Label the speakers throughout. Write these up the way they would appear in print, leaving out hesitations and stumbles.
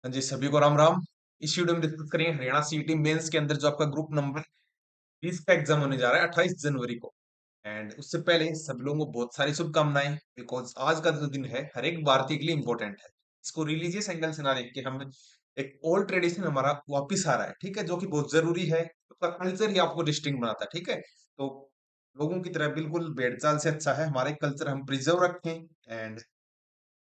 Speaker 1: हाँ जी, सभी को राम राम। इस वीडियो में डिस्कस करेंगे हरियाणा सीईटी मेंस के अंदर जो आपका ग्रुप नंबर 20 का एग्जाम होने जा रहा है 28 जनवरी को। एंड उससे पहले सभी लोगों को बहुत सारी शुभकामनाएं, बिकॉज आज का जो दिन है हर एक भारतीय के लिए इंपॉर्टेंट है। इसको रिलीजियस एंगल से ना देख के हम एक ओल्ड ट्रेडिशन हमारा वापिस आ रहा है, ठीक है, जो कि बहुत जरूरी है। उसका कल्चर ही आपको डिस्टिंग बनाता है, ठीक है। तो लोगों की तरह बिल्कुल भेड़चाल से अच्छा है हमारे कल्चर हम प्रिजर्व रखें। And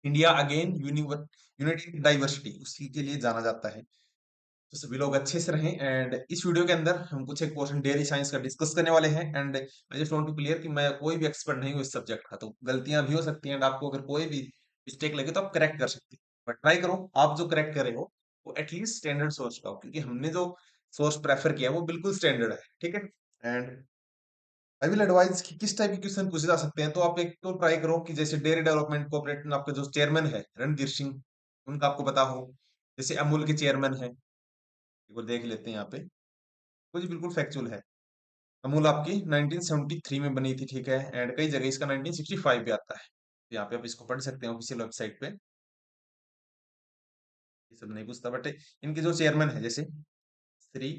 Speaker 1: India again unity diversity उसी के लिए जाना जाता है। तो सभी लोग अच्छे से रहें। एंड इस वीडियो के अंदर हम कुछ एक पोर्शन डेयरी साइंस का डिस्कस करने वाले हैं। And I just want to clear कि मैं कोई भी एक्सपर्ट नहीं हूँ इस सब्जेक्ट का, तो गलतियां भी हो सकती हैं। एंड आपको अगर कोई भी मिस्टेक लगे तो आप करेक्ट कर सकते हैं, बट ट्राई करो आप जो करेक्ट करे हो वो एटलीस्ट स्टैंडर्ड सोर्स का हो, क्योंकि हमने जो सोर्स प्रेफर किया वो बिल्कुल स्टैंडर्ड है, ठीक है। एंड आई विल एडवाइज कि किस टाइप के क्वेश्चन पूछे जा सकते हैं। तो आप एक तो ट्राई करो कि जैसे डेयरी डेवलपमेंट कोऑपरेटिव में आपका जो चेयरमैन है रणधीर सिंह, उनका आपको पता हो। जैसे अमूल के चेयरमैन है, एक बार देख लेते हैं यहाँ पे। तो जी बिल्कुल फैक्चुअल है। अमूल आपकी 1973 में बनी थी, ठीक है। एंड कई जगह इसका 1965 भी आता है। तो यहाँ पे आप इसको पढ़ सकते हैं ऑफिशियल वेबसाइट पे। ये सब नहीं पूछता, बट इनके जो चेयरमैन है जैसे श्री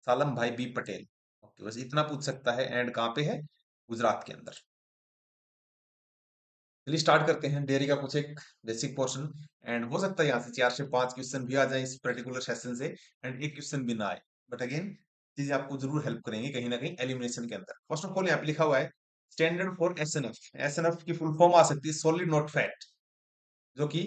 Speaker 1: सालम भाई बी पटेल, ओके, बस इतना पूछ सकता है। एंड कहाँ पे है? गुजरात के अंदर। चलिए स्टार्ट करते हैं डेयरी का कुछ एक बेसिक पोर्शन। एंड हो सकता है यहाँ से 4 से 5 क्वेश्चन भी आ जाए इस पर्टिकुलर सेशन से, एंड एक क्वेश्चन भी ना आए। बट अगेन चीजें आपको जरूर हेल्प करेंगे कहीं ना कहीं एलिमिनेशन के अंदर। फर्स्ट ऑफ ऑल यहाँ पे लिखा हुआ है स्टैंडर्ड फॉर एसएनएफ। एसएनएफ की फुल फॉर्म आ सकती है सॉलिड नॉट फैट, जो कि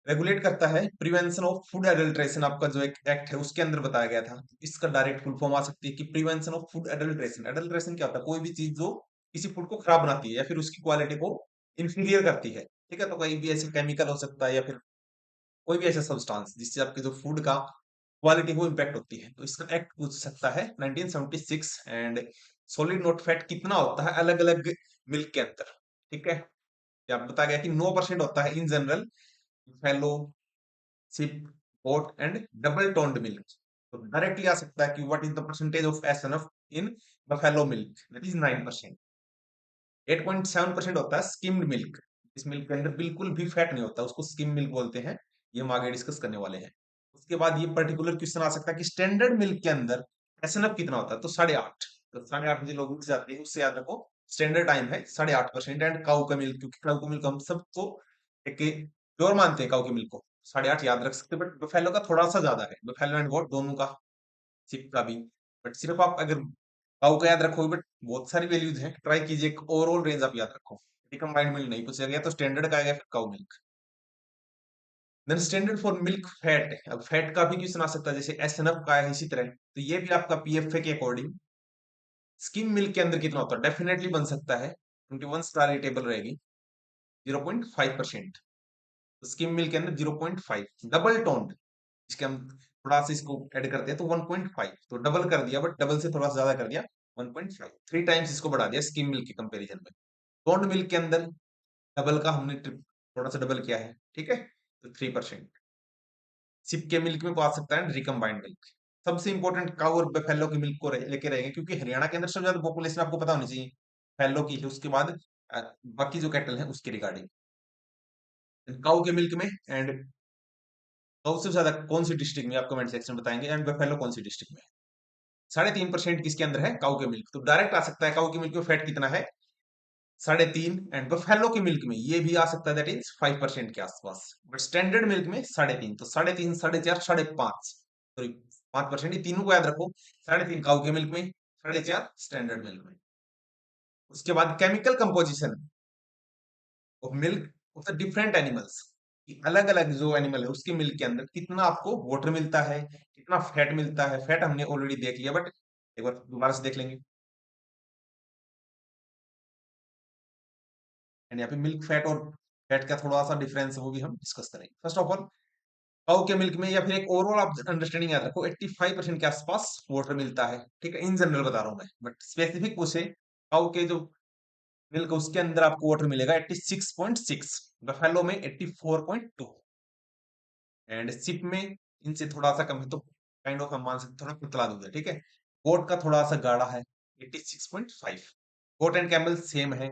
Speaker 1: रेगुलेट करता है प्रिवेंशन ऑफ फूड एडल्ट्रेशन। आपका जो एक एक्ट है उसके अंदर बताया गया था। इसका डायरेक्ट फुल फॉर्म आ सकती है कि prevention of food adulteration. Adulteration क्या होता है? कोई भी चीज जो किसी फूड को खराब बनाती है या फिर उसकी क्वालिटी को इंफीरियर करती है, ठीक है। तो कोई भी ऐसे केमिकल हो सकता है या फिर कोई भी ऐसा सब्सटेंस जिससे आपके जो फूड का क्वालिटी को इम्पैक्ट होती है। तो इसका एक्ट पूछ सकता है 1976। एंड सॉलिड नोट फैट कितना होता है अलग अलग मिल्क के अंदर, ठीक है। ये आप बताया गया कि 9% होता है इन जनरल फेलो, सिप, ओट एंड डबल टोन्ड मिल्क। तो डायरेक्टली आ सकता है कि what is the percentage of SNF in buffalo milk, that is 9%। 8.7% होता है स्किम्ड मिल्क। इस मिल्क के अंदर बिल्कुल भी फैट नहीं होता, उसको स्किम मिल्क बोलते हैं। ये हम आगे डिस्कस करने वाले हैं। उसके बाद ये पर्टिकुलर क्वेश्चन आ सकता है कि स्टैंडर्ड मिल्क के अंदर एसएनएफ कितना होता है? तो 8.5। तो 8.5 जो लोग उठ जाते हैं उससे याद रखो स्टैंडर्ड टाइम है 8.5%। एंड काऊ का मिल्क, क्योंकि काऊ का मिल्क हम सबको एक प्योर मानते हैं, काऊ के मिल्क को 8.5 याद रख सकते हैं। बट बफेलो का थोड़ा सा ज्यादा है, बफेलो एंड गोट दोनों का, सिप का भी। बट सिर्फ आप अगर काऊ का याद रखोगे, बट बहुत सारी वैल्यूज हैं, ट्राई कीजिए एक ओवरऑल रेंज आप याद रखो। कंबाइंड मिल्क नहीं पूछा गया तो स्टैंडर्ड का आएगा, फिर cow milk. Then standard for milk fat. अब फैट का भी क्वेश्चन आ सकता है जैसे एसएनएफ का है इसी तरह। तो ये भी आपका पीएफए के अकॉर्डिंग स्किम मिल्क के अंदर कितना होता है डेफिनेटली बन सकता है 21 स्टार ये टेबल रहेगी 0.5%। स्किम मिल्क के अंदर 0.5। डबल टोन्ड, इसके हम थोड़ा सा इसको ऐड करते हैं तो 1.5। तो डबल कर दिया, बट डबल से थोड़ा सा ज्यादा कर दिया, 1.5, 3 टाइम्स इसको बढ़ा दिया स्किम मिल्क के कंपैरिजन में। टोन्ड मिल्क के अंदर डबल का हमने थोड़ा सा डबल किया है, ठीक है, तो 3%। सिप के मिल्क में आ सकता है रिकम्बाइंड मिल्क। सबसे इंपॉर्टेंट काऊ और फैलो की मिल्क को लेके रहेंगे, क्योंकि हरियाणा के अंदर सबसे ज्यादा पॉपुलेशन आपको पता होनी चाहिए फैलो की है। उसके बाद बाकी जो कैटल है उसके रिगार्डिंग काऊ के मिल्क में। एंड काऊ से ज्यादा कौन सी डिस्ट्रिक्ट में आप कमेंट सेक्शन में बताएंगे। एंड बफेलो कौन सी डिस्ट्रिक्ट में? 3.5% किसके अंदर है? काऊ के मिल्क। तो डायरेक्ट आ सकता है काऊ के मिल्क में फैट कितना है, 3.5। एंड बफेलो की मिल्क में ये भी आ सकता है, दैट इज 5% के आसपास। बट स्टैंडर्ड मिल्क में 3.5। तो 3.5, 4.5, 5.5, सॉरी 5%। ये तीनों को याद रखो, 3.5 काऊ के मिल्क में, 4.5 स्टैंडर्ड मिल्क में। उसके बाद chemical composition of milk of the different animals, अलग अलग जो एनिमल है उसके मिल्क के अंदर कितना आपको वाटर मिलता है, कितना फैट मिलता है। फैट हमने ऑलरेडी देख लिया, बट एक बार दोबारा से देख लेंगे। एंड यहाँ पे मिल्क फैट और फैट का थोड़ा सा डिफरेंस है, वो भी हम डिस्कस करेंगे। फर्स्ट ऑफ ऑल काऊ के मिल्क में, या फिर एक ओवरऑल आप अंडरस्टैंडिंग याद रखो, 85% के आसपास वाटर मिलता है, ठीक है। इन जनरल बता रहा हूँ मैं, बट स्पेसिफिक पूछे काऊ के जो मिल्क उसके अंदर आपको वाटर मिलेगा 86.6, बफेलो में 84.2। एंड सिप में इनसे थोड़ा सा कम है, तो काइंड ऑफ हम मान सकते थोड़ा पतला दूध है, ठीक है। गोट का थोड़ा सा गाढ़ा है 86.5। गोट एंड कैमल सेम है।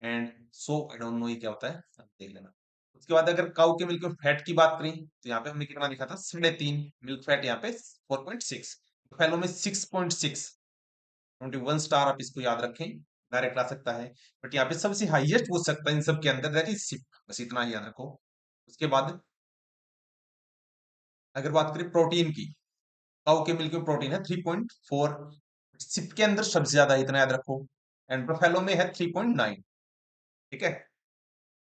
Speaker 1: And so I don't know ये क्या होता है, आप देख लेना। उसके बाद अगर काऊ के मिल्क में फैट की बात करें तो यहाँ पे हमने कितना लिखा था 3.5 मिल्क फैट, यहाँ पे 4.6, फैलो में 6.6, 21 स्टार आप इसको याद रखें, डायरेक्ट आ सकता है। बट यहाँ पे सबसे हाईएस्ट पूछ सकता है इन सब के अंदर, दैट इज सिप, बस इतना ही याद रखो। उसके बाद अगर बात करें प्रोटीन की, काऊ के मिल्क में प्रोटीन है 3.4, सिप के अंदर सबसे ज्यादा है, इतना याद रखो, एंड बफेलो में है 3.9। ठीक है,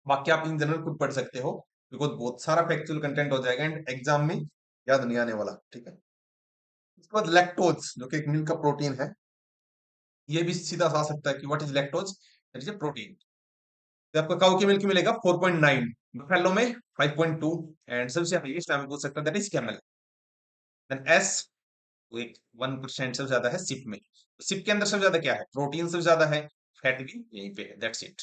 Speaker 1: बाकी आप इन जनरल खुद पढ़ सकते हो, बिकॉज बहुत सारा फैक्चुअल कंटेंट हो जाएगा एंड एग्जाम में याद नहीं आने वाला। ठीक है, उसके बाद लैक्टोज जो कि एक मिल्क का प्रोटीन है, ये भी सीधा सा आ सकता है कि what is lactose, that is a protein. तो आपका काऊ की मिल्क मिलेगा 4.9, बफेलो में 5.2, एंड सबसे हाईएस्ट हमें पूछ सकता है that is camel. Then ass, एक 1% सबसे ज्यादा है सिप में। सिप के अंदर सबसे ज्यादा क्या है, प्रोटीन सबसे ज्यादा है, फैट भी यहीं पे है, that's it.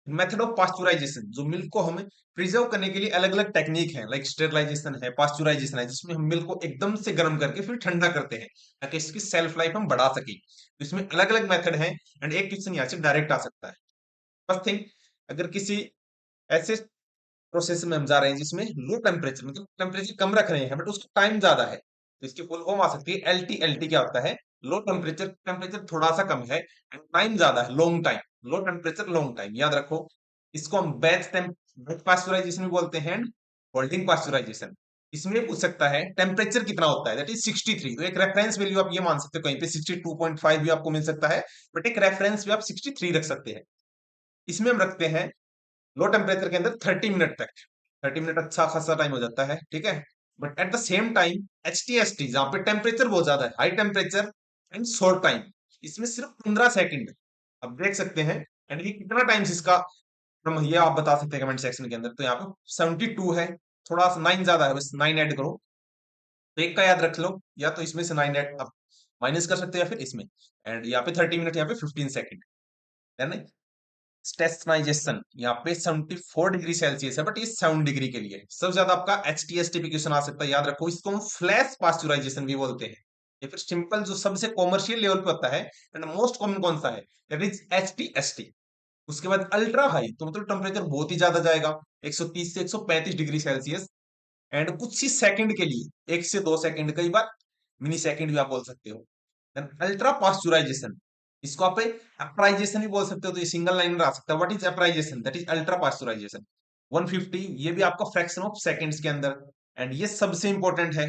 Speaker 1: Method of pasteurisation, जो मिल्क को हमें प्रिजर्व करने के लिए अलग अलग टेक्निक है, लाइक स्टेरलाइजेशन है, पास्चुराइजेशन है, जिसमें हम मिल्क को एकदम से गर्म करके फिर ठंडा करते हैं ताकि इसकी सेल्फ लाइफ हम बढ़ा सके। तो इसमें अलग अलग मेथड है, एंड एक क्वेश्चन यहाँ से डायरेक्ट आ सकता है। फर्स्ट थिंग, अगर किसी ऐसे प्रोसेस में हम जा रहे हैं जिसमें लो टेम्परेचर, मतलब टेम्परेचर कम रख रहे हैं बट उसका टाइम ज्यादा है, तो इसकी फुल फॉर्म आ सकती है एल टी। एल टी क्या होता है, लो टेम्परेचर, टेम्परेचर थोड़ा सा कम है एंड टाइम ज्यादा है, long time, low temperature long time, याद रखो। इसको हम बैच पास्चुराइजेशन भी बोलते हैं एंड होल्डिंग पास्चुराइजेशन। इसमें पूछ सकता है टेम्परेचर कितना होता है, दैट इज 63, तो एक रेफरेंस वैल्यू आप ये मान सकते हो, कहीं पे 62.5 भी आपको मिल सकता है, बट एक रेफरेंस भी आप 63 रख सकते हैं। इसमें हम रखते हैं लो टेम्परेचर के अंदर 30 मिनट तक, 30 मिनट अच्छा खासा टाइम हो जाता है। ठीक है, but at the same time H T S T, जहां पे टेम्परेचर बहुत ज्यादा है, high temperature and short time, इसमें सिर्फ 15 सेकंड आप देख सकते हैं। एंड ये कितना टाइम्स इसका, हम ये आप बता सकते हैं कमेंट सेक्शन के अंदर। तो यहाँ पे 72 है, थोड़ा सा 9 ज्यादा है, बस 9 ऐड करो, तो एक का याद रख लो, या तो इसमें से 9 ऐड आप माइनस कर सकते हो या फिर इसमें, एंड यहाँ पे 30 मिनट, यहाँ पे 15 सेकंड, है ना। स्टेशनाइजेशन यहाँ पे 74 डिग्री सेल्सियस है, बट ये 7 डिग्री के लिए है। सबसे ज्यादा आपका H T S T question आ सकता है, याद रखो, इसको हम फ्लैश पास्चुराइजेशन भी बोलते हैं, या फिर सिंपल जो सबसे कॉमर्शियल लेवल पे होता है एंड मोस्ट कॉमन कौन सा है, that is H T S T. उसके बाद अल्ट्रा हाई, तो मतलब टेम्परेचर बहुत ही ज्यादा जाएगा, 130 से 135 डिग्री सेल्सियस, एंड कुछ ही सेकंड के लिए, 1 से 2 सेकंड, कई बार मिनी सेकंड भी आप बोल सकते हो। देन अल्ट्रा पास्चुराइजेशन, इसको आप एप्राइजेशन भी बोल सकते हो, तो ये सिंगल लाइन में आ सकता है। What is uperisation, that is ultra pasteurisation, 150, ये भी आपका फ्रैक्शन ऑफ सेकंड्स के अंदर। एंड ये सबसे इंपॉर्टेंट है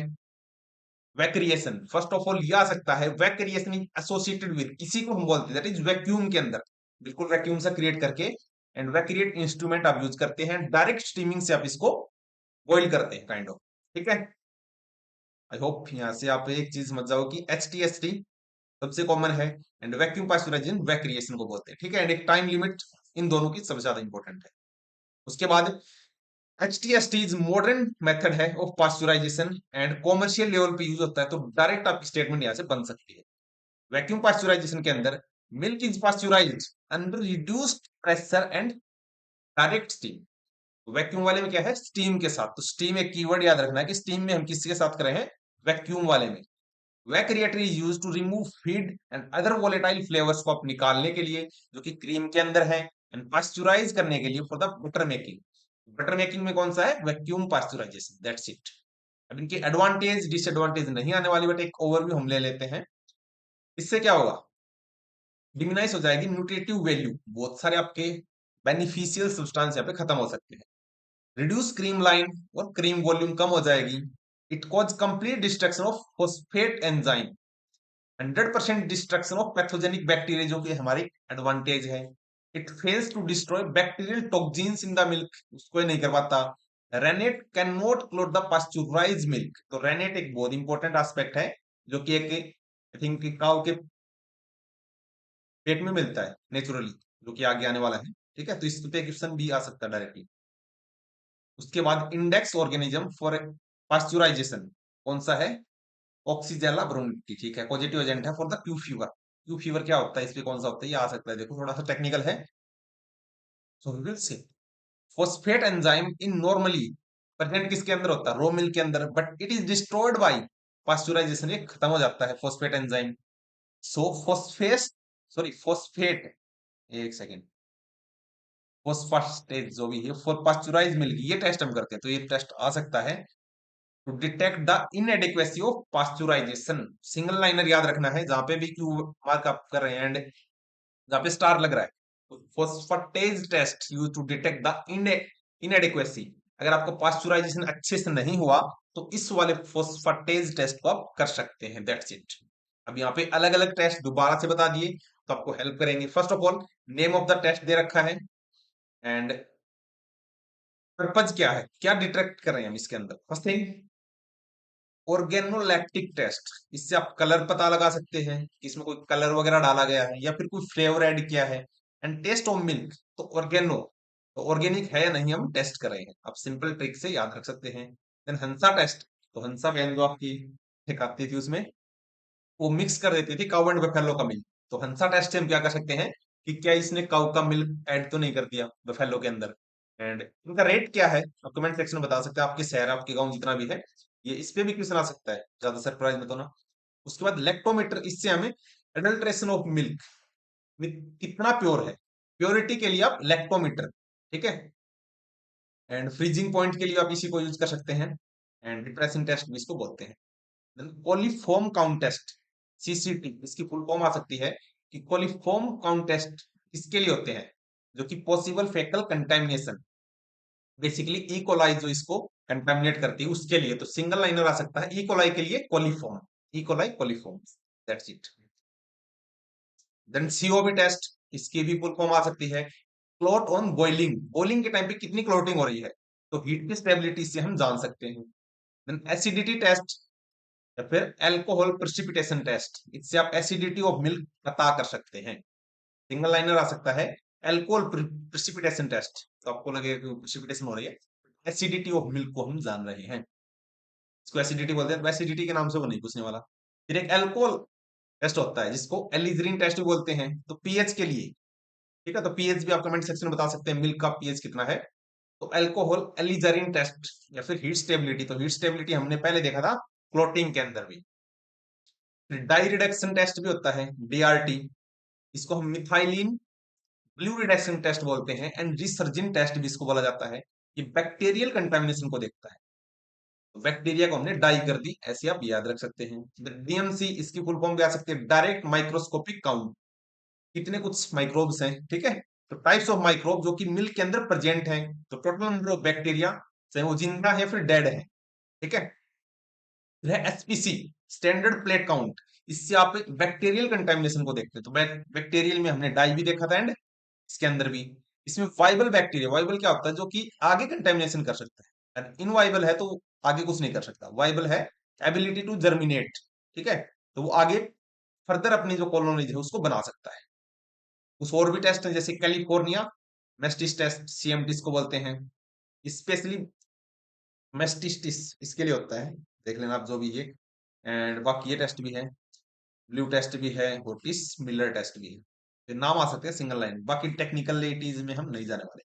Speaker 1: वैक्रिएशन। फर्स्ट ऑफ ऑल ये आ सकता है, वैक्रिएशन इज एसोसिएटेड विद, किसी को हम बोलते हैं दैट इज वैक्यूम के अंदर, बिल्कुल वैक्यूम से क्रिएट करके, एंड वैक्रिएट इंस्ट्रूमेंट आप यूज करते हैं, डायरेक्ट स्टीमिंग से आप इसको बॉइल करते हैं काइंड ऑफ। ठीक है, आई होप यहाँ से आप एक चीज समझ जाओ कि एच टी एस टी सबसे कॉमन है, एंड वैक्यूम पास्चुराइजेशन वैक्रिएशन को बोलते हैं। ठीक है, एंड एक टाइम लिमिट इन दोनों की सबसे ज्यादा इंपॉर्टेंट है। उसके बाद H T S T is modern method है of pasteurisation and commercial level पे यूज होता है, तो डायरेक्ट आपकी स्टेटमेंट यहाँ से बन सकती है। वैक्यूम पास्चुराइजेशन के अंदर milk is pasteurised under reduced pressure and direct steam. Vacuum वाले में क्या है, स्टीम के साथ, तो स्टीम एक कीवर्ड याद रखना है कि स्टीम में हम किसके साथ कर रहे हैं, वैक्यूम वाले में। Vac reactor is use to remove feed and other volatile flavours को आप निकालने के लिए जो कि क्रीम के अंदर है, एंड पास्चुराइज करने के लिए for the butter making. Butter making में कौन सा है, वैक्यूम पास्चुराइजेशन, दैट्स इट। अब इनके एडवांटेज डिसएडवांटेज नहीं आने वाली, बट एक ओवरव्यू हम ले लेते हैं। इससे क्या होगा, डिमिनाइज हो जाएगी न्यूट्रिटिव वैल्यू, बहुत सारे आपके बेनिफिशियल सब्सटेंस यहाँ पे खत्म हो सकते हैं। रिड्यूस क्रीम लाइन और क्रीम वॉल्यूम कम हो जाएगी। It cause complete destruction of phosphate enzyme, 100% destruction of pathogenic bacteria, जो कि हमारी एडवांटेज है। It fails to destroy bacterial toxins in the milk, उसको ये नहीं कर पाता। Rennet can not clot the pasteurise milk, तो रेनेट एक बहुत इंपॉर्टेंट एस्पेक्ट है, जो कि एक आई थिंक काउ के पेट में मिलता है नेचुरली, जो कि आगे आने वाला है। ठीक है, तो इस पे क्वेश्चन भी आ सकता है डायरेक्टली। उसके बाद इंडेक्स ऑर्गेनिज्म फॉर पास्चुराइजेशन कौन सा है, ऑक्सीजेला ब्रोंकी। ठीक है, पॉजिटिव एजेंट है for the Q fever. Q fever क्या होता है, इस पे कौन सा होता है, ये आ सकता है, देखो थोड़ा सा टेक्निकल है, so we will see. Phosphate enzyme in normally present किसके अंदर होता है, रो मिल्क के अंदर, but it is destroyed by pasteurization, ये खत्म हो जाता है phosphate enzyme. So phosphate, sorry phosphate, एक सेकेंड, फोस्फेटेज जो भी है फॉर पास्चुराइज मिल्क, ये टेस्ट हम करते हैं। तो ये टेस्ट आ सकता है to detect the inadequacy of pasteurization. Single liner याद रखना है, जहां पे भी क्यू मार्क आप कर रहे हैं एंड जहां पे स्टार लग रहा है, phosphatase test use to detect the inadequacy. अगर आपका पास्चुराइजेशन अच्छे से नहीं हुआ तो इस वाले फोस्फेटेज टेस्ट को आप कर सकते हैं। That's it. अब यहाँ पे अलग अलग टेस्ट दोबारा से बता दिए तो आपको हेल्प करेंगे। First of all name of the test दे रखा है एंड पर्पज क्या है, क्या डिटेक्ट कर रहे हैं हम इसके अंदर। फर्स्ट थिंग ऑर्गेनोलैक्टिक टेस्ट, इससे आप कलर पता लगा सकते हैं कि इसमें कोई कलर वगैरह डाला गया है या फिर कोई फ्लेवर ऐड किया है। एंड टेस्ट ऑफ मिल्क, तो ऑर्गेनो, तो ऑर्गेनिक है या नहीं हम टेस्ट कर रहे हैं। आप सिंपल ट्रिक से याद रख सकते हैं। देन हंसा टेस्ट, तो हंसा बहन जो आपकी एक आती थी उसमें वो मिक्स कर देती थी काउ एंड बफेलो का मिल्क। तो हंसा टेस्ट से हम क्या कर सकते हैं कि क्या इसने काउ का मिल्क ऐड तो नहीं कर दिया बफेलो के अंदर। एंड इनका रेट क्या है आप कमेंट सेक्शन में बता सकते हैं, आपके शहर आपके गांव जितना भी है। ये इस पे भी क्वेश्चन आ सकता है, ज्यादा सरप्राइज मत होना। उसके बाद लेक्टोमीटर, इससे हमें एडल्ट्रेशन ऑफ मिल्क कितना प्योर है, प्योरिटी के लिए आप लेक्टोमीटर, ठीक है। एंड फ्रीजिंग पॉइंट के लिए आप इसी को यूज कर सकते हैं। एंड डिप्रेसिंग टेस्ट भी इसको बोलते हैं। कोलिफॉर्म काउंट टेस्ट, सीसीटी, इसकी फुल फॉर्म आ सकती है कि कोलिफॉर्म काउंट टेस्ट इसके लिए होते हैं जो कि पॉसिबल फेकल कंटामिनेशन, बेसिकली ई कोलाई जो इसको कंटामिनेट करती है उसके लिए। तो सिंगल लाइनर आ सकता है ई कोलाई के लिए coliform, E coli coliform, that's it. Then COB test, इसकी भी फुल फॉर्म आ सकती है क्लॉट ऑन बॉइलिंग, बॉइलिंग के टाइम पे कितनी क्लॉटिंग हो रही है, तो हीट की स्टेबिलिटी से हम जान सकते हैं। देन एसिडिटी टेस्ट या फिर अल्कोहल प्रेसिपिटेशन टेस्ट, इससे आप एसिडिटी ऑफ मिल्क पता कर सकते हैं। सिंगल लाइनर आ सकता है अल्कोहल प्रेसिपिटेशन टेस्ट, तो आपको लगेगा कि प्रेसिपिटेशन हो रही है, एसिडिटी ऑफ मिल्क को हम जान रहे हैं, इसको एसिडिटी बोलते हैं। एसिडिटी के नाम से वो नहीं पूछने वाला। फिर एक अल्कोहल टेस्ट होता है जिसको एलिजरीन टेस्ट भी बोलते हैं, तो पीएच के लिए, ठीक है। तो पीएच भी आप कमेंट सेक्शन में बता सकते हैं मिल्क का पीएच कितना है। तो अल्कोहल एलिजरीन टेस्ट या फिर हीट स्टेबिलिटी, तो हीट स्टेबिलिटी हमने पहले देखा था क्लोटिंग के अंदर भी। डाई रिडक्शन टेस्ट भी होता है डीआरटी, इसको हम मिथाइलिन ब्लू रिडक्शन टेस्ट बोलते हैं। एंड रिसर्जिन टेस्ट भी इसको बोला जाता है, ये बैक्टीरियल कंटामिनेशन को देखता है। तो बैक्टीरिया को हमने डाई कर दी, ऐसे आप याद रख सकते हैं। डीएमसी, इसकी फुल फॉर्म भी आ सकती है डायरेक्ट माइक्रोस्कोपिक काउंट, कितने कुछ माइक्रोब्स हैं, ठीक है। तो टाइप्स ऑफ माइक्रोब जो कि मिल्क के अंदर प्रेजेंट हैं, तो टोटल नंबर ऑफ बैक्टीरिया, चाहे वो जिंदा है फिर डेड है, ठीक है। फिर है एसपीसी स्टैंडर्ड प्लेट काउंट, इससे आप बैक्टीरियल कंटामिनेशन को देखते हैं। तो बैक्टीरियल में हमने डाई भी देखा था एंड इसके अंदर भी। इसमें वाइबल बैक्टीरिया, वाइबल क्या होता है, जो कि आगे कंटेमिनेशन कर सकता है। एंड इनवाइबल है तो आगे कुछ नहीं कर सकता। वाइबल है एबिलिटी टू जर्मिनेट, ठीक है, तो वो आगे फर्दर अपनी जो कॉलोनीज है उसको बना सकता है। कुछ और भी टेस्ट है जैसे कैलिफोर्निया मेस्टिस टेस्ट, सीएमटिस को बोलते हैं, स्पेशली मेस्टिस्टिस इसके लिए होता है, देख लेना आप जो भी ये। एंड बाकी ये टेस्ट भी है, ब्लू टेस्ट भी है, होटिस मिलर टेस्ट भी है। तो नाम आ सकते हैं सिंगल लाइन, बाकी टेक्निकलिटीज में हम नहीं जाने वाले।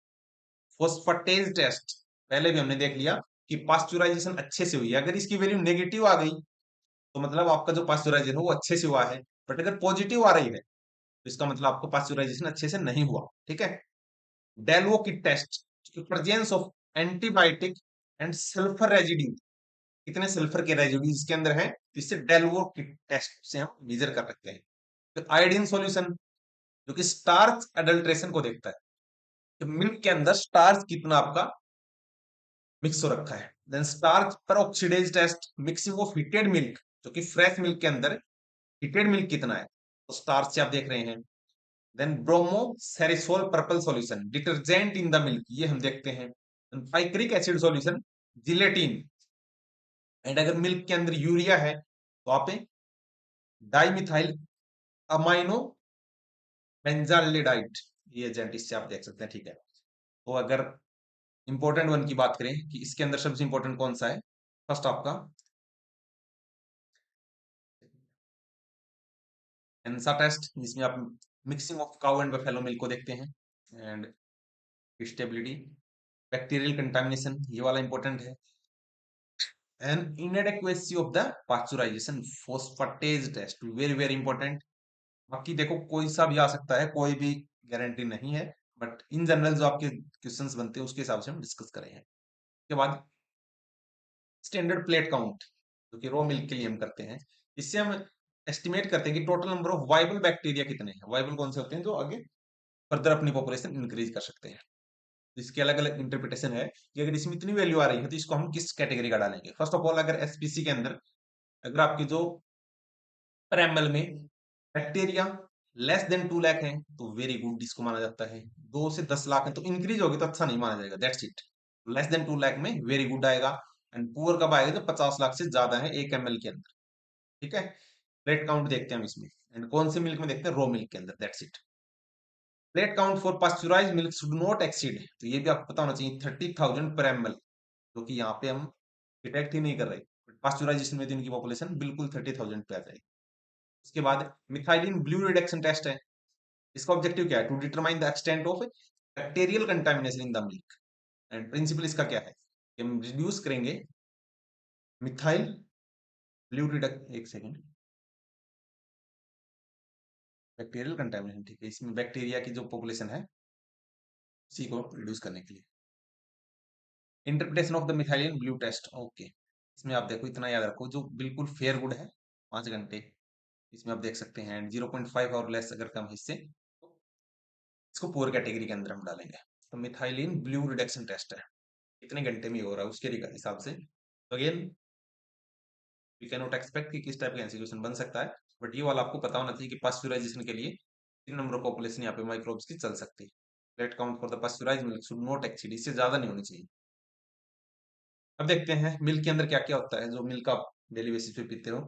Speaker 1: फोस्फेटेज टेस्ट पहले भी हमने देख लिया कि पास्चुराइजेशन अच्छे से हुई है। अगर इसकी वैल्यू नेगेटिव आ गई तो मतलब आपका जो पास्चुराइजेशन वो अच्छे से हुआ है। बट अगर पॉजिटिव आ रही है तो इसका मतलब आपको पास्चुराइजेशन अच्छे से नहीं हुआ, ठीक है। Delvo kit test, presence of antibiotic and sulphur residue, कितने सल्फर के रेजिड्यू इसके अंदर हैं, तो इससे डेल्वो किट टेस्ट से हम मेजर कर सकते हैं। फिर आयोडीन सॉल्यूशन जो कि स्टार्च एडल्ट्रेशन को देखता है, तो मिल्क के अंदर स्टार्च कितना आपका मिक्स हो रखा है। देन स्टार्च पर oxidase test, mixing of heated milk, जो कि फ्रेश मिल्क के अंदर हीटेड मिल्क कितना है, तो स्टार्च से आप देख रहे हैं। Then bromo cresol purple solution, detergent in the milk, ये हम देखते हैं। Picric acid solution, gelatin. And अगर मिल्क के अंदर यूरिया है तो आप डाइमिथाइल अमाइनो बेंजालिडाइड, ये एजेंट इससे आप देख सकते हैं, ठीक है। तो अगर इंपॉर्टेंट वन की बात करें कि इसके अंदर सबसे इंपॉर्टेंट कौन सा है, फर्स्ट आपका एंसा टेस्ट, जिसमें आप mixing of cow and buffalo milk को देखते हैं। एंड स्टेबिलिटी, बैक्टीरियल कंटामिनेशन, ये वाला इंपॉर्टेंट है। And inadequacy of the pasteurisation, phosphatase test very very important. बाकी देखो कोई सा भी आ सकता है, कोई भी गारंटी नहीं है। बट इन जनरल जो आपके क्वेश्चंस बनते हैं उसके हिसाब से हम डिस्कस करेंगे। उसके बाद स्टैंडर्ड प्लेट काउंट जो कि रॉ मिल्क के लिए हम करते हैं, इससे हम एस्टिमेट करते हैं कि total number of viable bacteria कितने हैं। वाइबल कौन से होते हैं जो आगे फर्दर अपनी पॉपुलेशन इंक्रीज कर सकते हैं। इसके अलग अलग इंटरप्रिटेशन है कि अगर इसमें इतनी वैल्यू आ रही है तो इसको हम किस कैटेगरी का डालेंगे। फर्स्ट ऑफ ऑल, अगर एसपीसी के अंदर अगर आपकी जो पर एमएल में बैक्टीरिया लेस देन 2 लाख है तो वेरी गुड, इसको माना जाता है। 2 से 10 लाख है तो इंक्रीज होगी तो अच्छा नहीं माना जाएगा, that's it. Less than 2 lakh में वेरी गुड आएगा। एंड पुअर कब आएगा? जब 50 लाख से ज्यादा है 1 ml के अंदर। ठीक है, प्लेट काउंट देखते हैं हम इसमें। एंड कौन से मिल्क में देखते हैं? रॉ मिल्क के अंदर, that's it. Plate count for pasteurised milk should not exceed, तो ये भी आपको पता होना चाहिए 30,000 पर एमएल, जो कि यहाँ पे हम डिटेक्ट ही नहीं कर रहे। पास्चुराइजेशन में तो इनकी पॉपुलेशन बिल्कुल 30,000 पे आ जाएगी। उसके बाद मिथाइलिन ब्लू रिडक्शन टेस्ट है। इसका ऑब्जेक्टिव क्या है? To determine the extent of bacterial contamination in the milk. And principle इसका क्या है कि हम रिड्यूस करेंगे मिथाइल ब्लू रिडक्ट, एक सेकेंड, बैक्टीरियल कंटामिनेशन, ठीक है, इसमें बैक्टीरिया की जो पॉपुलेशन है उसी को रिड्यूस करने के लिए। Interpretation of the methylene blue test, okay. इसमें आप देखो, इतना याद रखो, जो बिल्कुल फेयर गुड है 5 घंटे, इसमें आप देख सकते हैं। एंड 0.5 और लेस अगर कम हिस्से तो इसको पुअर कैटेगरी के अंदर हम डालेंगे। तो मिथाइलिन ब्लू रिडक्शन टेस्ट है, कितने घंटे में हो रहा है उसके हिसाब से। तो again we can not expect कि किस टाइप का सिचुएशन बन सकता है, बट ये वाला आपको पता होना चाहिए कि पास्चुराइजेशन के लिए 3 नंबर ऑफ पॉपुलेशन यहाँ पे माइक्रोब्स की चल सकती है। Plate count for the pasteurised milk should not exceed, इससे ज्यादा नहीं होनी चाहिए। अब देखते हैं मिल्क के अंदर क्या क्या होता है जो मिल्क आप डेली बेसिस पे पीते हो।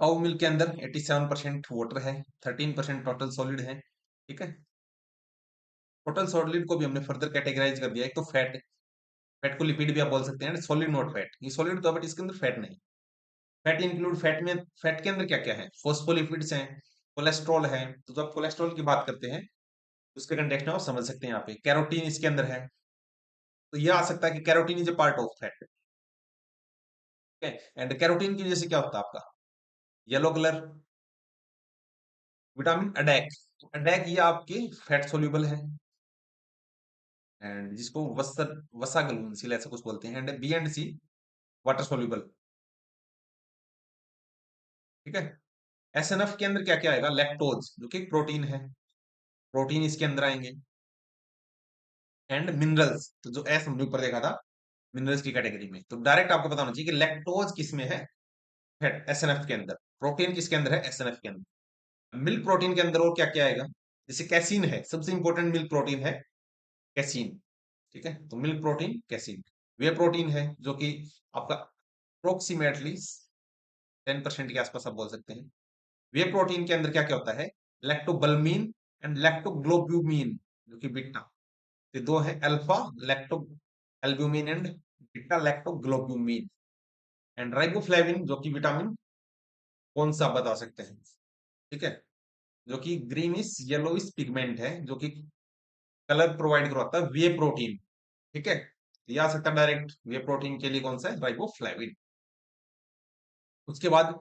Speaker 1: काउ मिल्क के अंदर 87% वाटर है, 13% टोटल सॉलिड है। ठीक है, टोटल सॉलिड को भी हमने फर्दर कैटेगराइज कर दिया। एक तो फैट, फैट को लिपिड भी आप बोल सकते हैं, सॉलिड नॉट फैट, ये सॉलिड तो है बट इसके अंदर फैट नहीं। फैट इंक्लूड, फैट में, फैट के अंदर क्या क्या है? फोस्फोलिपिड्स हैं, कोलेस्ट्रॉल है। तो जब कोलेस्ट्रॉल की बात करते हैं उसके कंटेक्स्ट में आप समझ सकते हैं, यहाँ पे कैरोटीन इसके अंदर है, तो ये आ सकता है कि carotene is a part of fat. ठीक है, एंड कैरोटीन की वजह से क्या होता है आपका येलो कलर? विटामिन अडैक, अडैक ये आपके फैट सोल्यूबल है, एंड जिसको वसा ग्लूसिल ऐसा कुछ बोलते हैं। And B and C water soluble. ठीक है, एसएनएफ के अंदर क्या क्या आएगा? लैक्टोज जो कि प्रोटीन है, प्रोटीन इसके अंदर आएंगे। एंड मिनरल्स, तो जो एस हमने ऊपर देखा था मिनरल्स की कैटेगरी में, तो डायरेक्ट आपको पता होना चाहिए कि लैक्टोज किस में है? फैट एसएनएफ के अंदर। प्रोटीन किसके अंदर है? एसएनएफ के अंदर। मिल्क प्रोटीन के अंदर और क्या क्या आएगा? जैसे कैसीन है, सबसे इंपॉर्टेंट मिल्क प्रोटीन है कैसीन। ठीक है, तो मिल्क प्रोटीन कैसीन। वे प्रोटीन है जो कि आपका अप्रोक्सीमेटली 10% के आसपास आप बोल सकते हैं। वे प्रोटीन के अंदर क्या क्या होता है? लैक्टोबल्मीन एंड लैक्टोग्लोब्यूमिन, जो कि बीटा, ये दो है, alpha lacto albumin and beta lactoglobulin. And riboflavin जो कि विटामिन कौन सा बता सकते हैं? ठीक है, जो कि ग्रीनिश येलोइश पिगमेंट है, जो कि कलर प्रोवाइड करवाता है। वे प्रोटीन, ठीक है, ये आ सकता है डायरेक्ट। वे प्रोटीन के लिए कौन सा है? राइबोफ्लेविन। उसके बाद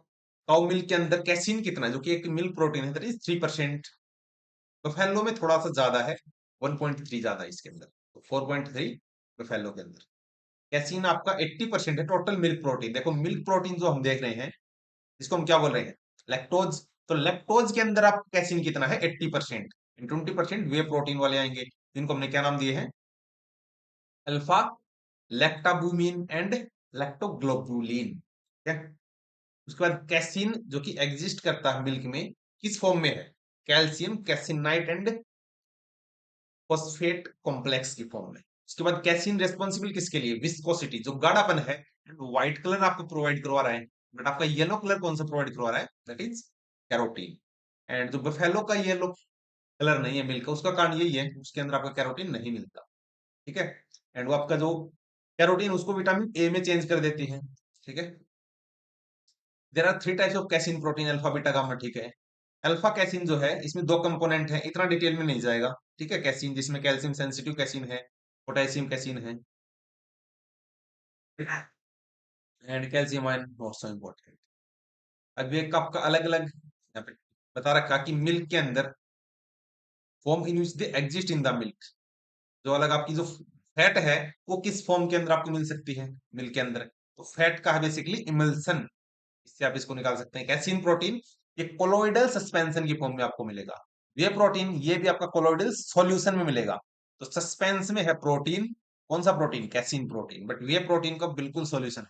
Speaker 1: काउ मिल्क के अंदर कैसीन कितना है? जो कि एक मिल्क प्रोटीन है, दैट इज 3%। बफेलो में थोड़ा सा ज्यादा है, 1.3 ज्यादा है इसके अंदर, तो 4.3 बफेलो के अंदर। कैसीन आपका 80% है टोटल मिल्क प्रोटीन। देखो मिल्क प्रोटीन जो हम देख रहे हैं इसको हम क्या बोल रहे हैं? लैक्टोज। तो लैक्टोज के अंदर आप कैसीन कितना है? 80%। 20% वे प्रोटीन वाले आएंगे, जिनको हमने क्या नाम दिए हैं? Alpha lactalbumin and lactoglobulin. ठीक है, उसके बाद कैसीन जो कि एग्जिस्ट करता है मिल्क में, किस फॉर्म में है? कैल्शियम कैसिनाइट एंड फॉस्फेट कॉम्प्लेक्स की फॉर्म में। उसके बाद कैसीन रेस्पॉन्सिबल किसके लिए? विस्कोसिटी, जो गाढ़ापन है। व्हाइट कलर आपको प्रोवाइड करवा रहा है, बट आपका येलो कलर कौन सा प्रोवाइड करवा रहा है? That is carotene. एंड जो बफेलो का येलो कलर नहीं है मिल्क का, उसका कारण यही है उसके अंदर आपका कैरोटीन नहीं मिलता। ठीक है, एंड वो आपका जो कैरोटीन उसको विटामिन ए में चेंज कर देती है। ठीक है, there are 3 types of casein protein, alpha beta gamma. ठीक है, अल्फा कैसीन जो है इसमें 2 कंपोनेंट है, इतना डिटेल में नहीं जाएगा। ठीक है, कैसीन जिसमें कैल्शियम सेंसिटिव कैसीन है, पोटेशियम कैसीन है, and calcium ion not so important. अब ये कप का अलग अलग यहाँ पे बता रखा कि मिल्क के अंदर form in which they exist in the milk. जो अलग आपकी जो फैट है वो किस फॉर्म के अंदर आपको मिल सकती है मिल्क के अंदर, तो फैट का है बेसिकली इमल्सन। इससे आप इसको निकाल सकते हैं। कैसीन प्रोटीन ये कोलोइडल सस्पेंशन की फॉर्म में आपको मिलेगा। वे प्रोटीन ये भी आपका कोलोइडल सॉल्यूशन में मिलेगा। तो सस्पेंस में है प्रोटीन, कौन सा protein, casein protein, but way protein का बिल्कुल सॉल्यूशन है।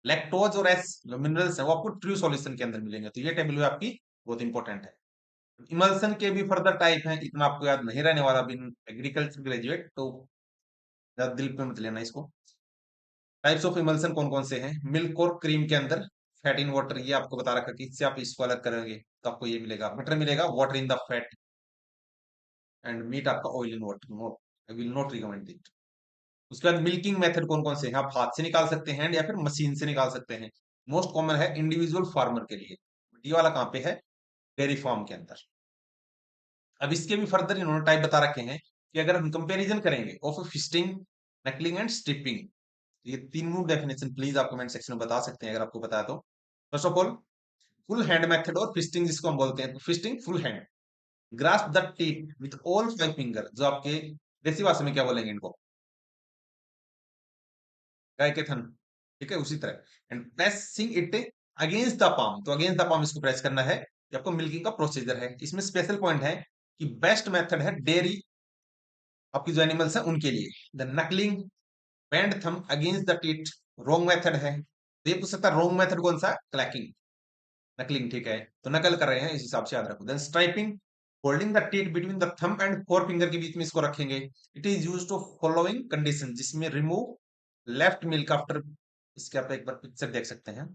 Speaker 1: लैक्टोज और एस जो मिनरल्स है वो आपको ट्रू सॉल्यूशन के अंदर मिलेंगे। तो ये टेबल आपकी बहुत इंपॉर्टेंट है। इमल्सन के भी फर्दर टाइप हैं, इतना आपको याद नहीं रहने वाला बिन एग्रीकल्चर ग्रेजुएट, तो ज्यादा दिल पे मत लेना इसको। टाइप्स ऑफ इमल्सन कौन कौन से हैं, मिल्क और क्रीम के अंदर फैट इन वाटर, ये आपको बता रखा कि इससे आप इसको अलग करेंगे तो आपको ये मिलेगा। बटर मिलेगा water in the fat, and meat आपका oil in water, note I will not recommend it. उसके बाद मिल्किंग मेथड कौन कौन से हैं, आप हाथ से निकाल सकते हैं या फिर मशीन से निकाल सकते हैं। मोस्ट कॉमन है इंडिविजुअल फार्मर के लिए, ये वाला कहाँ पे है, डेयरी फार्म के अंदर। अब इसके भी फर्दर इन्होंने टाइप बता रखे हैं कि अगर हम कंपैरिजन करेंगे of fisting, knuckling and stripping, ये तीनों डेफिनेशन प्लीज आप कमेंट सेक्शन में बता सकते हैं अगर आपको पता है तो। First of all full hand method और फिस्टिंग जिसको हम बोलते हैं, fisting full hand, grasp the teeth with all 5 finger, जो आपके देसी भाषा में क्या बोलेंगे इनको, गाय के थन, ठीक है उसी तरह। And pressing it against the palm, तो अगेंस्ट द पाम इसको प्रेस करना है, ये आपको मिल्किंग का प्रोसीजर है। इसमें स्पेशल पॉइंट है कि बेस्ट मेथड है डेयरी आपकी जो एनिमल्स है उनके लिए। द नकलिंग बैंड थम against the teeth wrong method है, तो ये पूछ सकता है रॉन्ग मेथड कौन सा, क्लैकिंग, नकलिंग, ठीक है, तो नकल कर रहे हैं इस हिसाब से याद रखो। Then striping, holding the teeth between the thumb and four finger के बीच में इसको रखेंगे। It is used to following condition, जिसमें रिमूव लेफ्ट मिल्क आफ्टर, इसके आप एक बार पिक्चर देख सकते हैं,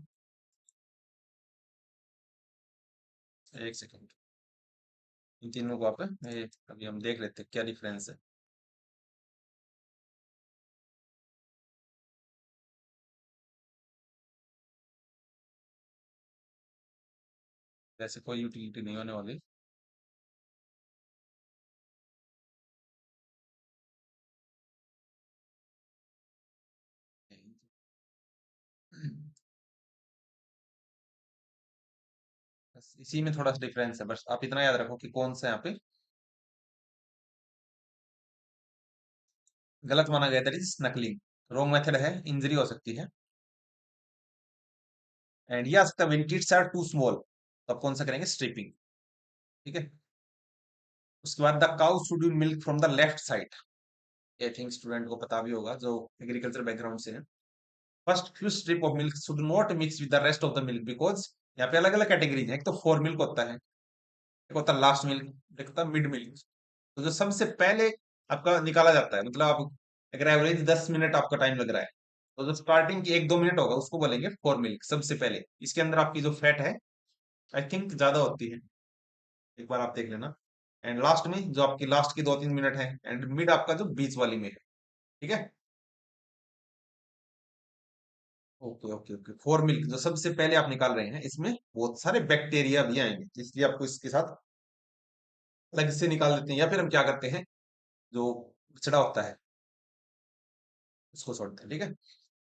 Speaker 1: एक सेकेंड, इन तीनों को आप अभी हम देख लेते हैं क्या डिफरेंस है। वैसे कोई यूटिलिटी नहीं होने वाली। बस इसी में थोड़ा सा डिफरेंस है, बस आप इतना याद रखो कि कौन सा यहाँ पे गलत माना गया, that is knuckling, wrong method है, इंजरी हो सकती है। एंड ये आ सकता है when kids are too small, तो आप कौन सा करेंगे, स्ट्रिपिंग, ठीक है। उसके बाद the cow should be milk from the left side, I think student को पता भी होगा जो एग्रीकल्चर बैकग्राउंड से है। First few strip of milk should not mix with the rest of the milk, because यहाँ पे अलग अलग कैटेगरीज है, एक तो फोर मिल्क होता है, एक होता है लास्ट मिल्क, एक होता है मिड मिल्क। तो जो सबसे पहले आपका निकाला जाता है, मतलब आप अगर एवरेज 10 मिनट आपका टाइम लग रहा है, तो जो स्टार्टिंग की 1-2 मिनट होगा उसको बोलेंगे फोर मिल्क, सबसे पहले। इसके अंदर आपकी जो फैट है आई थिंक ज्यादा होती है, एक बार आप देख लेना। एंड लास्ट में जो आपकी लास्ट की 2-3 मिनट है, एंड मिड आपका जो बीच वाली में है, ठीक है। Okay okay okay, four milk जो सबसे पहले आप निकाल रहे हैं, इसमें बहुत सारे बैक्टीरिया भी आएंगे, इसलिए आपको इसके साथ अलग से निकाल देते हैं, या फिर हम क्या करते हैं, जो बछड़ा होता है उसको छोड़ते हैं, ठीक है।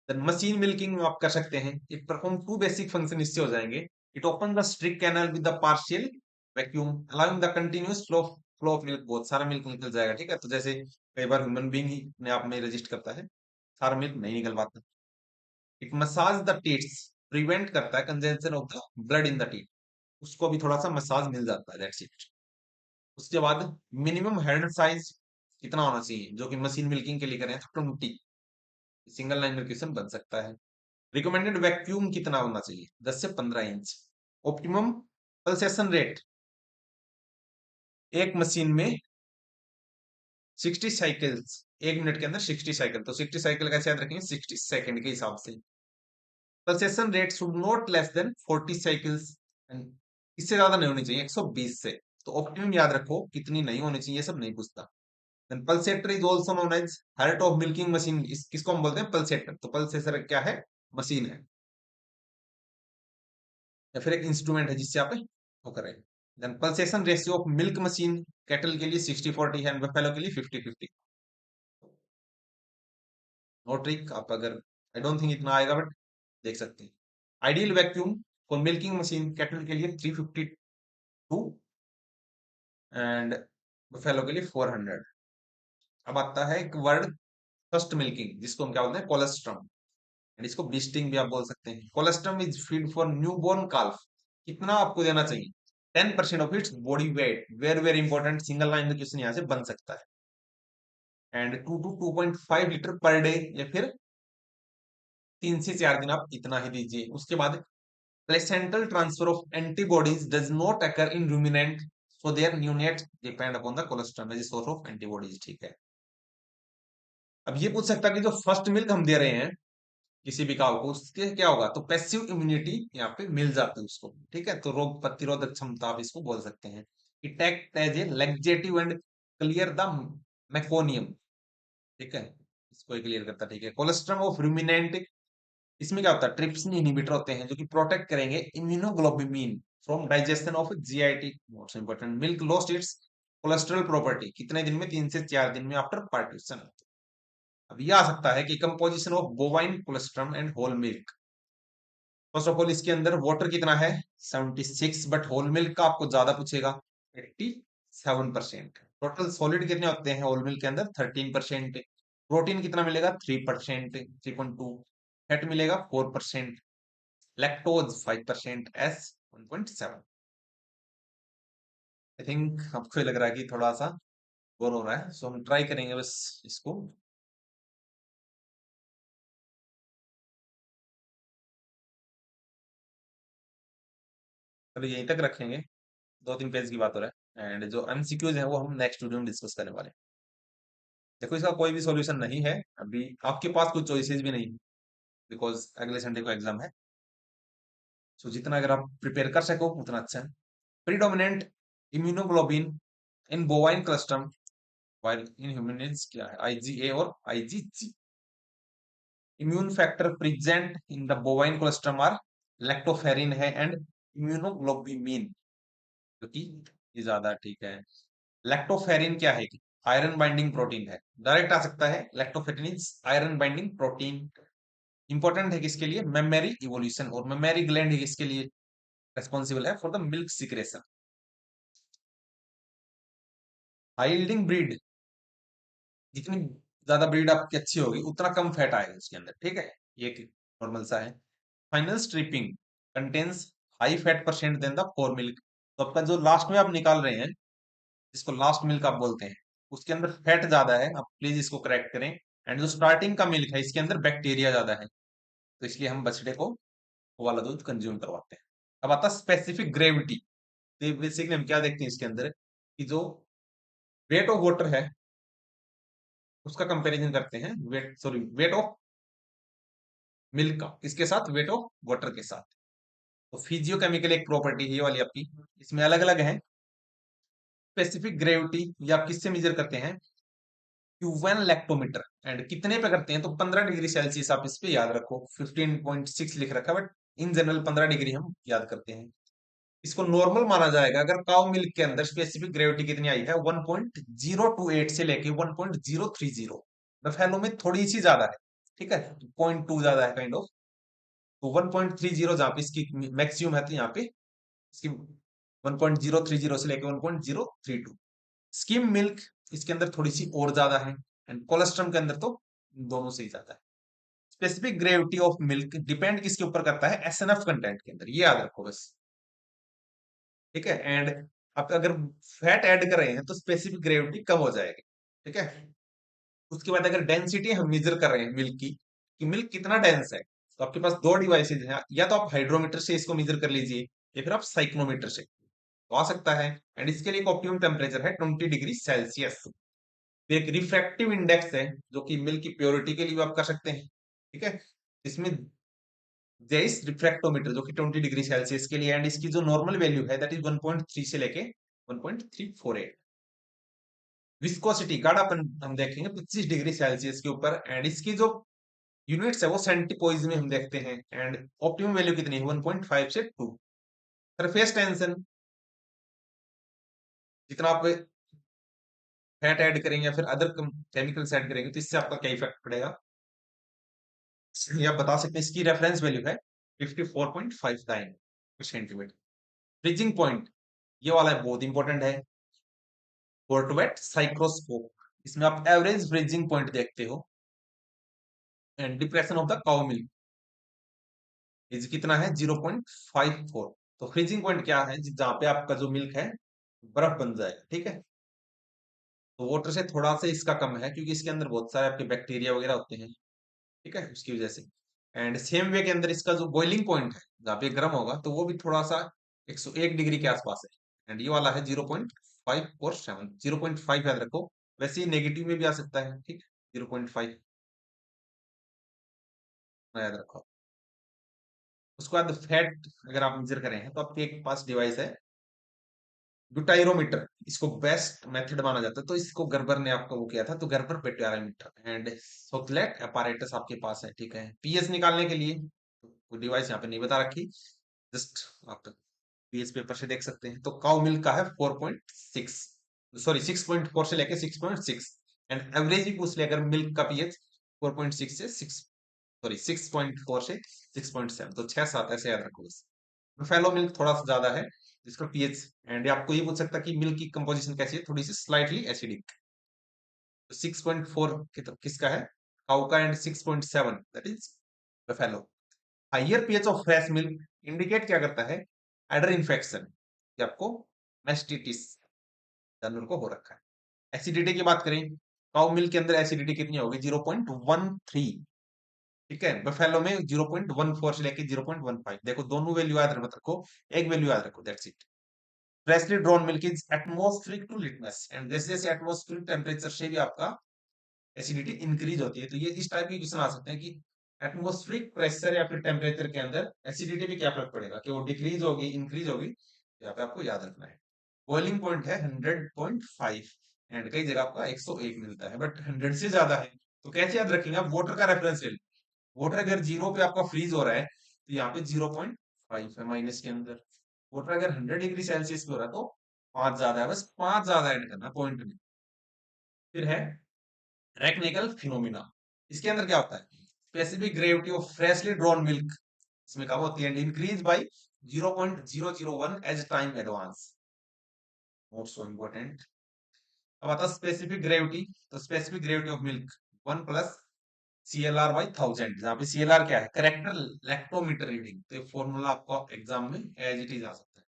Speaker 1: देन मशीन मिल्किंग आप कर सकते हैं, it perform to basic function इससे हो जाएंगे। It open the streak canal with the partial vacuum allowing the continuous flow of milk, बहुत सारा मिल्क निकल जाएगा, ठीक है। तो जैसे कई बार ह्यूमन बीइंग ही अपने आप में रजिस्ट करता है, सारा मिल्क नहीं निकल पाता। It massage the teeths, prevent करता है congestion of the blood in the teeth, उसको भी थोड़ा सा मसाज मिल जाता है, दैट्स इट। उसके बाद मिनिमम हैंड साइज कितना होना चाहिए, जो कि मशीन मिल्किंग के लिए करें तो 20, सिंगल लाइन में क्वेश्चन बन सकता है। रिकमेंडेड वैक्यूम कितना होना चाहिए, 10 से 15 इंच। ऑप्टिमम पल्सेशन रेट, एक मशीन में 60 साइकिल्स, 1 मिनट के अंदर 60 साइकिल, तो 60 साइकिल कैसे याद रखेंगे, 60 सेकंड के हिसाब से। Pulsation rate should not less than 40 cycles, इससे ज्यादा नहीं होनी चाहिए 120 से। तो ऑप्टिमम याद रखो कितनी नहीं होनी चाहिए, ये सब नहीं पूछता। Then pulsator is also known as heart of milking machine, किसको हम बोलते हैं, पल्सेटर, तो पल्सेटर क्या है, मशीन है, या फिर एक इंस्ट्रूमेंट है जिससे आप वो करें। Then pulsation ratio of milk machine, cattle के लिए 60-40 है, बफेलो के लिए 50-50। नो ट्रिक, आप अगर, आई डोंट थिंक इतना आएगा बट देख सकते हैं। Ideal vacuum for milking machine, cattle के लिए 352, एंड बुफेलो के लिए 400। अब आता है एक वर्ड, फर्स्ट मिल्किंग, जिसको हम क्या बोलते हैं, कोलेस्ट्रम, एंड इसको बिस्टिंग भी आप बोल सकते हैं। Colostrum is feed for new born calf. कितना आपको देना चाहिए? 10% of its body weight. Very very important, single line में क्वेश्चन यहाँ से बन सकता है। And 2 to 2.5 litre per day, या फिर 3 से 4 दिन आप इतना ही दीजिए। उसके बाद placental transfer of antibodies does not occur in ruminant, so their neonate depend upon the cholesterol as source of antibodies. ठीक है। अब ये पूछ सकता है कि जो फर्स्ट मिल्क हम दे रहे हैं किसी भी काउ को, उसके क्या होगा? तो पैसिव इम्यूनिटी यहाँ पे मिल जाती है उसको। ठीक है, तो रोग प्रतिरोधक क्षमता आप इसको बोल सकते हैं। It act as a laxative and clear the meconium. ठीक है, इसको क्लियर करता है। ठीक है, कोलेस्ट्रम ऑफ रूमिनेंट, इसमें क्या होता है? ट्रिप्सिन इनहिबिटर होते हैं जो कि प्रोटेक्ट करेंगे immunoglobulin from digestion of GIT. Most important, milk lost its cholesterol property कितने दिन में? 3 से 4 दिन में आफ्टर पार्टीशन। अब ये आ सकता है कि composition of bovine colostrum and whole milk. First of all इसके अंदर वाटर कितना है? 76, बट होल मिल्क का आपको ज्यादा पूछेगा, 87%। टोटल सॉलिड कितने होते हैं होल मिल्क के अंदर? 13%। प्रोटीन कितना मिलेगा? 3%, 3.2। फैट मिलेगा 4%। Lactose 5%, S 1.7। आई थिंक आपको ये लग रहा है कि थोड़ा सा बोर हो रहा है, सो हम ट्राई करेंगे बस इसको। चलो यहीं तक रखेंगे, 2-3 पेज की बात हो रहा है, एंड जो एमसीक्यूज है वो हम नेक्स्ट वीडियो में डिस्कस करने वाले हैं। देखो इसका कोई भी सॉल्यूशन नहीं है अभी, आपके पास कुछ चॉइसेस भी नहीं, बिकॉज अगले संडे को एग्जाम है। सो जितना अगर आप प्रिपेयर कर सको उतना अच्छा है। Predominant immunoglobin in bovine colostrum, while in humans क्या है? IgA और IgG। Immune factor present in the bovine colostrum are lactoferrin है एंड इम्यूनोग्लोबुलिन, जो कि ये ज्यादा ठीक है। लैक्टोफेरिन क्या है? आयरन बाइंडिंग प्रोटीन है। डायरेक्ट आ सकता है, lactoferrin is iron binding protein. Important है किसके लिए? मेमोरी इवोल्यूशन, और मेमोरी ग्लैंड है किसके लिए रेस्पॉन्सिबल है? For the milk secretion. High yielding breed, जितनी ज्यादा ब्रीड आपकी अच्छी होगी उतना कम फैट आएगा उसके अंदर। ठीक है, ये नॉर्मल सा है। Final stripping contains high fat percent than the core milk. तो आपका जो लास्ट में आप निकाल रहे हैं, जिसको लास्ट मिल्क आप बोलते हैं, उसके अंदर फैट ज्यादा है, आप प्लीज इसको करेक्ट करें। एंड जो स्टार्टिंग का मिल्क है इसके अंदर बैक्टीरिया ज्यादा है, तो इसलिए हम बछड़े को वो वाला दूध कंज्यूम करवाते हैं। अब आता है स्पेसिफिक ग्रेविटी। तो बेसिकली हम क्या देखते हैं इसके अंदर कि जो वेट ऑफ वाटर है उसका कंपैरिजन करते हैं, wait sorry weight of milk का किसके साथ? वेट ऑफ वाटर के साथ। तो फिजियोकेमिकल एक प्रॉपर्टी है ये वाली आपकी, इसमें अलग अलग है। स्पेसिफिक ग्रेविटी ये आप किससे मेजर करते हैं? क्यूवेन लैक्टोमीटर। एंड कितने पे करते हैं? तो 15 डिग्री सेल्सियस, आप इस पे याद रखो। 15.6 लिख रखा है, बट इन जनरल 15 डिग्री हम याद करते हैं। इसको नॉर्मल माना जाएगा अगर काउ मिल्क के अंदर स्पेसिफिक ग्रेविटी कितनी आई है? 1.028 से लेके 1.030। बफेलो में थोड़ी सी ज्यादा है, ठीक है, 0.2 ज्यादा है काइंड ऑफ। तो 1.30 जहाँ पे इसकी मैक्सिमम है, तो यहाँ पे इसकी 1.030 से लेके 1.032। स्किम मिल्क इसके अंदर थोड़ी सी और ज्यादा है, एंड कोलेस्ट्रम के अंदर तो दोनों से ही ज्यादा है। Specific gravity of milk depend किसके ऊपर करता है? एसएनएफ कंटेंट के अंदर, ये याद रखो बस। ठीक है, एंड आप अगर फैट ऐड कर रहे हैं तो स्पेसिफिक ग्रेविटी कम हो जाएगी। ठीक है, उसके बाद अगर डेंसिटी हम मेजर कर रहे हैं मिल्क की, कि मिल्क कितना डेंस है, तो आपके पास दो डिवाइसेज हैं, या तो आप हाइड्रोमीटर से इसको मेजर कर लीजिए, या फिर आप साइक्लोमीटर से, तो आ सकता है। एंड इसके लिए एक ऑप्टिमम टेम्परेचर है 20 डिग्री सेल्सियस। एक रिफ्रैक्टिव इंडेक्स है जो कि मिल्क की प्योरिटी के लिए भी आप कर सकते हैं। ठीक है, इसमें जेइस रिफ्रैक्टोमीटर जो कि 20 डिग्री सेल्सियस के लिए, एंड इसकी जो नॉर्मल वैल्यू है दैट इज 1.3 से लेके 1.348। विस्कोसिटी गाढ़ापन हम देखेंगे 25 डिग्री सेल्सियस के ऊपर, एंड इसकी जो यूनिट्स है वो सेंटीपोइज में हम देखते हैं। एंड ऑप्टिमम वैल्यू कितनी है? 1.5 से 2। सरफेस टेंशन, जितना आप फैट ऐड करेंगे या फिर अदर केमिकल्स ऐड करेंगे तो इससे आपका क्या इफेक्ट पड़ेगा, ये आप बता सकते हैं। इसकी रेफरेंस वैल्यू है 54.59 सेंटीमीटर। फ्रीजिंग पॉइंट, ये वाला बहुत इंपॉर्टेंट है। पोर्टवेट साइक्रोस्कोप, इसमें आप एवरेज फ्रीजिंग पॉइंट देखते हो and depression of the cow milk is कितना है 0.54। तो फ्रीजिंग पॉइंट क्या है जहां पे आपका जो मिल्क है बर्फ बन जाएगा, ठीक है। तो वाटर से थोड़ा सा इसका कम है क्योंकि इसके अंदर बहुत सारे आपके बैक्टीरिया वगैरह होते हैं, ठीक है, उसकी वजह से। एंड सेम वे के अंदर इसका जो बॉइलिंग पॉइंट है जहाँ पे गर्म होगा तो वो भी थोड़ा सा 101 डिग्री के आसपास है एंड ये वाला है 0.547, 0.5 याद रखो। वैसे ही नेगेटिव में भी आ सकता है, ठीक, 0.5 याद रखो। उसके बाद फैट अगर आप मेजर करें हैं तो आपके पास डिवाइस है ब्यूटाइरोमीटर, इसको बेस्ट मेथड माना जाता है। तो इसको गर्बर ने आपको वो किया था, तो गर्बर ब्यूटाइरोमीटर एंड सोकलेट अपैरेटस आपके पास है, ठीक है। पीएच निकालने के लिए कोई डिवाइस यहाँ पे नहीं बता रखी, जस्ट आप पीएच पेपर से देख सकते हैं। तो काउ मिल्क का है 4.6, सॉरी 6.4 से लेके 6.6 एंड एवरेज ही पूछ लिया अगर मिल्क का पीएच 4.6 से 6, सॉरी 6.4 से 6.7, तो 6-7 ऐसे याद रखो बस। बफेलो मिल्क थोड़ा सा ज्यादा है इसका पीएच एंड आपको ये पूछ सकता है कि मिल्क की कंपोजिशन कैसी है, थोड़ी सी स्लाइटली एसिडिक। तो 6.4 किसका है, काऊ का and 6.7 that is buffalo. Higher pH of fresh milk indicate क्या करता है, एडर इन्फेक्शन, कि आपको मैस्टिटिस जानवर को हो रखा है। एसिडिटी की बात करें, काऊ मिल्क के अंदर एसिडिटी कितनी होगी 0.13, ठीक है। बफेलो में 0.14 से लेके 0.15, देखो दोनों वैल्यू याद मत रखो, एक वैल्यू याद रखो, that's it. Freshly drawn milk is atmospheric to litmus and जैसे जैसे एटमॉस्फेरिक टेम्परेचर से भी आपका एसिडिटी इंक्रीज होती है। तो ये इस टाइप के क्वेश्चन आ सकते हैं कि एटमॉस्फेरिक प्रेशर या फिर टेम्परेचर के अंदर एसिडिटी भी क्या फर्क पड़ेगा, कि वो डिक्रीज होगी इंक्रीज होगी, यहाँ पे आपको याद रखना है। बॉइलिंग पॉइंट है 100.5 एंड कई जगह आपका 101 मिलता है बट 100 से ज्यादा है। तो कैसे याद रखेंगे आप, वाटर का रेफरेंस ले, वाटर अगर जीरो पे आपका फ्रीज हो रहा है तो यहाँ पे 0.5 है माइनस के अंदर। वाटर अगर 100 डिग्री सेल्सियस पे हो रहा है तो 5 ज्यादा है, बस 5 ज्यादा ऐड करना पॉइंट में। फिर है रैकनेगल फिनोमिना, इसके अंदर क्या होता है, specific gravity of freshly drawn milk इसमें कम होती है and increase by 0.001 as time advance, not so important. अब आता है स्पेसिफिक ग्रेविटी, तो specific gravity of milk 1 plus CLR by 1000, जहां पे CLR क्या है, करेक्टर लैक्टोमीटर रीडिंग, तो ये फॉर्मूला आपको एग्जाम में एज इट इज आ सकता है।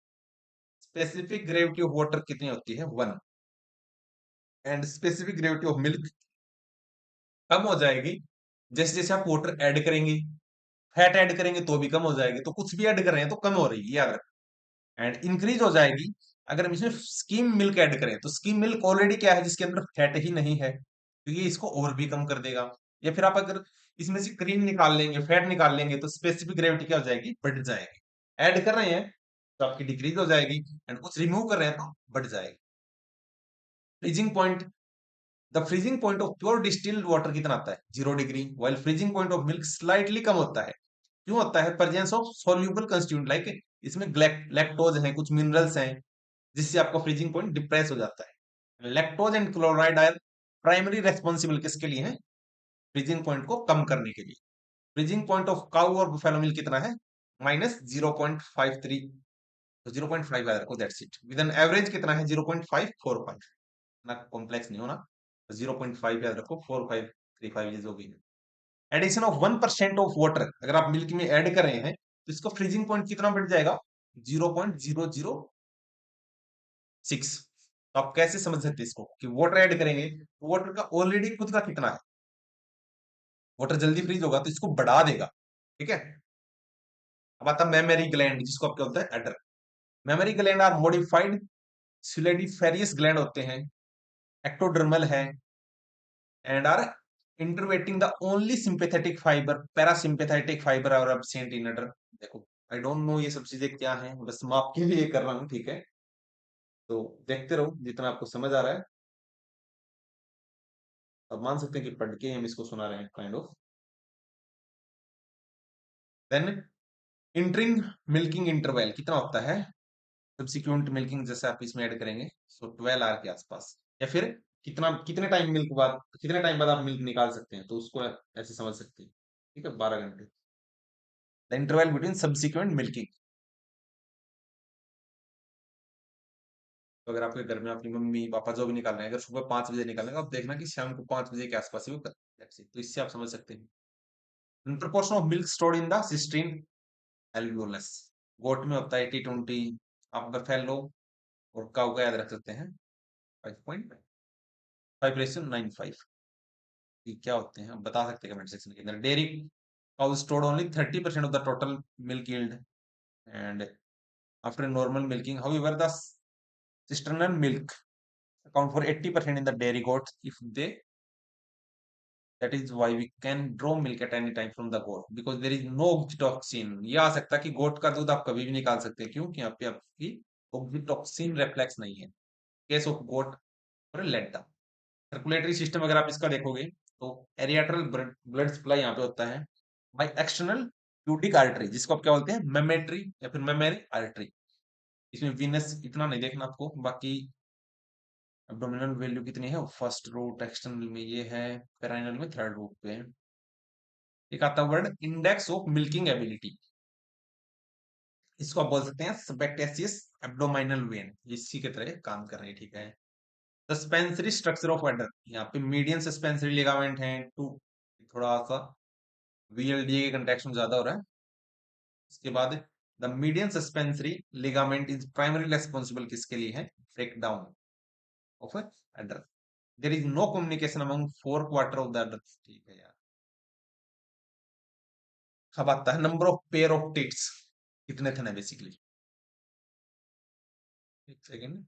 Speaker 1: स्पेसिफिक ग्रेविटी ऑफ वाटर कितनी होती है 1 and specific gravity of milk कम हो जाएगी जैसे जैसे आप वाटर ऐड करेंगे, फैट ऐड करेंगे तो भी कम हो जाएगी, तो कुछ भी ऐड कर रहे हैं तो कम हो रही है, याद रख। एंड इंक्रीज हो जाएगी अगर हम इसमें स्कीम मिल्क ऐड करें, तो स्कीम मिल्क ऑलरेडी क्या है जिसके अंदर फैट ही नहीं है, तो ये इसको और भी कम कर देगा। या फिर आप अगर इसमें से क्रीम निकाल लेंगे, फैट निकाल लेंगे, तो स्पेसिफिक ग्रेविटी क्या हो जाएगी, बढ़ जाएगी। ऐड कर रहे हैं तो आपकी डिक्रीज हो जाएगी एंड कुछ रिमूव कर रहे हैं तो बढ़ जाएगी। Freezing point, the freezing point of pure distilled water कितना आता है 0 degree, while freezing point of milk slightly कम होता है। क्यों होता है, presence of soluble constituent like इसमें लैक्टोज है, कुछ मिनरल्स हैं, जिससे आपका फ्रीजिंग पॉइंट डिप्रेस हो जाता है। Lactose and chloride are primary responsible किसके लिए है, फ्रीजिंग पॉइंट को कम करने के लिए। फ्रीजिंग पॉइंट ऑफ काउ और बुफेलो मिल्क कितना है -0.53, तो 0.5 याद रखो, that's it. With an average कितना है 0.545, ना कॉम्प्लेक्स नहीं होना, 0.5 याद रखो, 4535 ये जो भी है। एडिशन ऑफ 1% ऑफ वाटर अगर आप मिल्क में ऐड कर रहे हैं तो इसका फ्रीजिंग पॉइंट कितना बढ़ जाएगा 0.006। तो आप कैसे समझ सकते हैं इसको कि वाटर ऐड करेंगे तो वाटर का ऑलरेडी खुद का कितना है, वाटर जल्दी फ्रीज होगा तो इसको बढ़ा देगा, ठीक है। अब आता है मेमरी ग्लैंड, जिसको आप क्या होता है udder. Mammary gland are modified sudoriferous gland होते हैं, एक्टोडर्मल है and are innervating the only sympathetic fiber, parasympathetic fiber और एब्सेंट इन अडर। देखो आई डोंट नो ये सब चीजें क्या हैं, बस मैं आपके लिए कर रहा हूँ, ठीक है। तो देखते रहो जितना आपको समझ आ रहा है। अब मान सकते हैं कि पढ़ के हम इसको सुना रहे हैं kind of. Then entering milking interval कितना होता है, सब्सिक्वेंट मिल्किंग जैसे आप इसमें ऐड करेंगे, सो 12 आवर के आसपास। या फिर कितना कितने टाइम मिल्क बाद, कितने टाइम बाद आप मिल्क निकाल सकते हैं, तो उसको ऐसे समझ सकते हैं, ठीक है, 12 घंटे। The interval between subsequent milking, तो अगर आपके घर में आपकी मम्मी पापा जो भी निकाल रहे हैं, अगर सुबह 5 बजे निकालेंगे, आप देखना कि शाम को 5 बजे के आसपास ही वो कर। That's it। तो इससे आप समझ सकते हैं। Proportion of milk stored in the cistern alveolus. Goat में होता है 80-20। आप बफेलो और काऊ का याद रख सकते हैं 5.5:95। ये क्या होते हैं आप बता सकते हैं कमेंट सेक्शन के अंदर। Dairy cow stored only 30% of the total milk yield and after normal milking, however the cisternal milk account for 80% in the dairy goats if they, that is why we can draw milk at any time from the goat because there is no oxytocin। ये आ सकता है कि गोट का दूध आप कभी भी निकाल सकते हैं, क्यों कि यहाँ पे आपकी oxytocin रिफ्लेक्स नहीं है। केस ऑफ गोट और लेट। सर्कुलेटरी सिस्टम अगर आप इसका देखोगे तो एरिएट्रल ब्लड सप्लाई यहाँ पे होता है बाय एक्सटर्नल प्यूटिक आर्टरी, जिसको आप क्या बोलते हैं मेमेट्री या फिर मेमेरी आर्टरी। इसमें वीनस इतना नहीं देखना आपको, बाकी एब्डोमिनल वैल्यू कितनी है, फर्स्ट रूट एक्सटर्नल में ये है, पेराइनल में थर्ड रूट पे। एक आता है word index of milking ability, इसको आप बोल सकते हैं सबैक्टेशियस एब्डोमिनल वेन, इसी के तरह काम कर रहे हैं, ठीक है। सस्पेंसरी स्ट्रक्चर ऑफ अडर, यहाँ पे मीडियन सस्पेंसरी लिगामेंट है टू, थोड़ा सा वीएलडी के कंटेक्शन ज्यादा हो रहा है। इसके बाद the median suspensory ligament is primary responsible किसके लिए है, break down of udder. There is no communication among 4 quarter of the udder, ठीक है यार। अब आता है number of pair of tits, कितने थे ना बेसिकली। एक सेकेंड,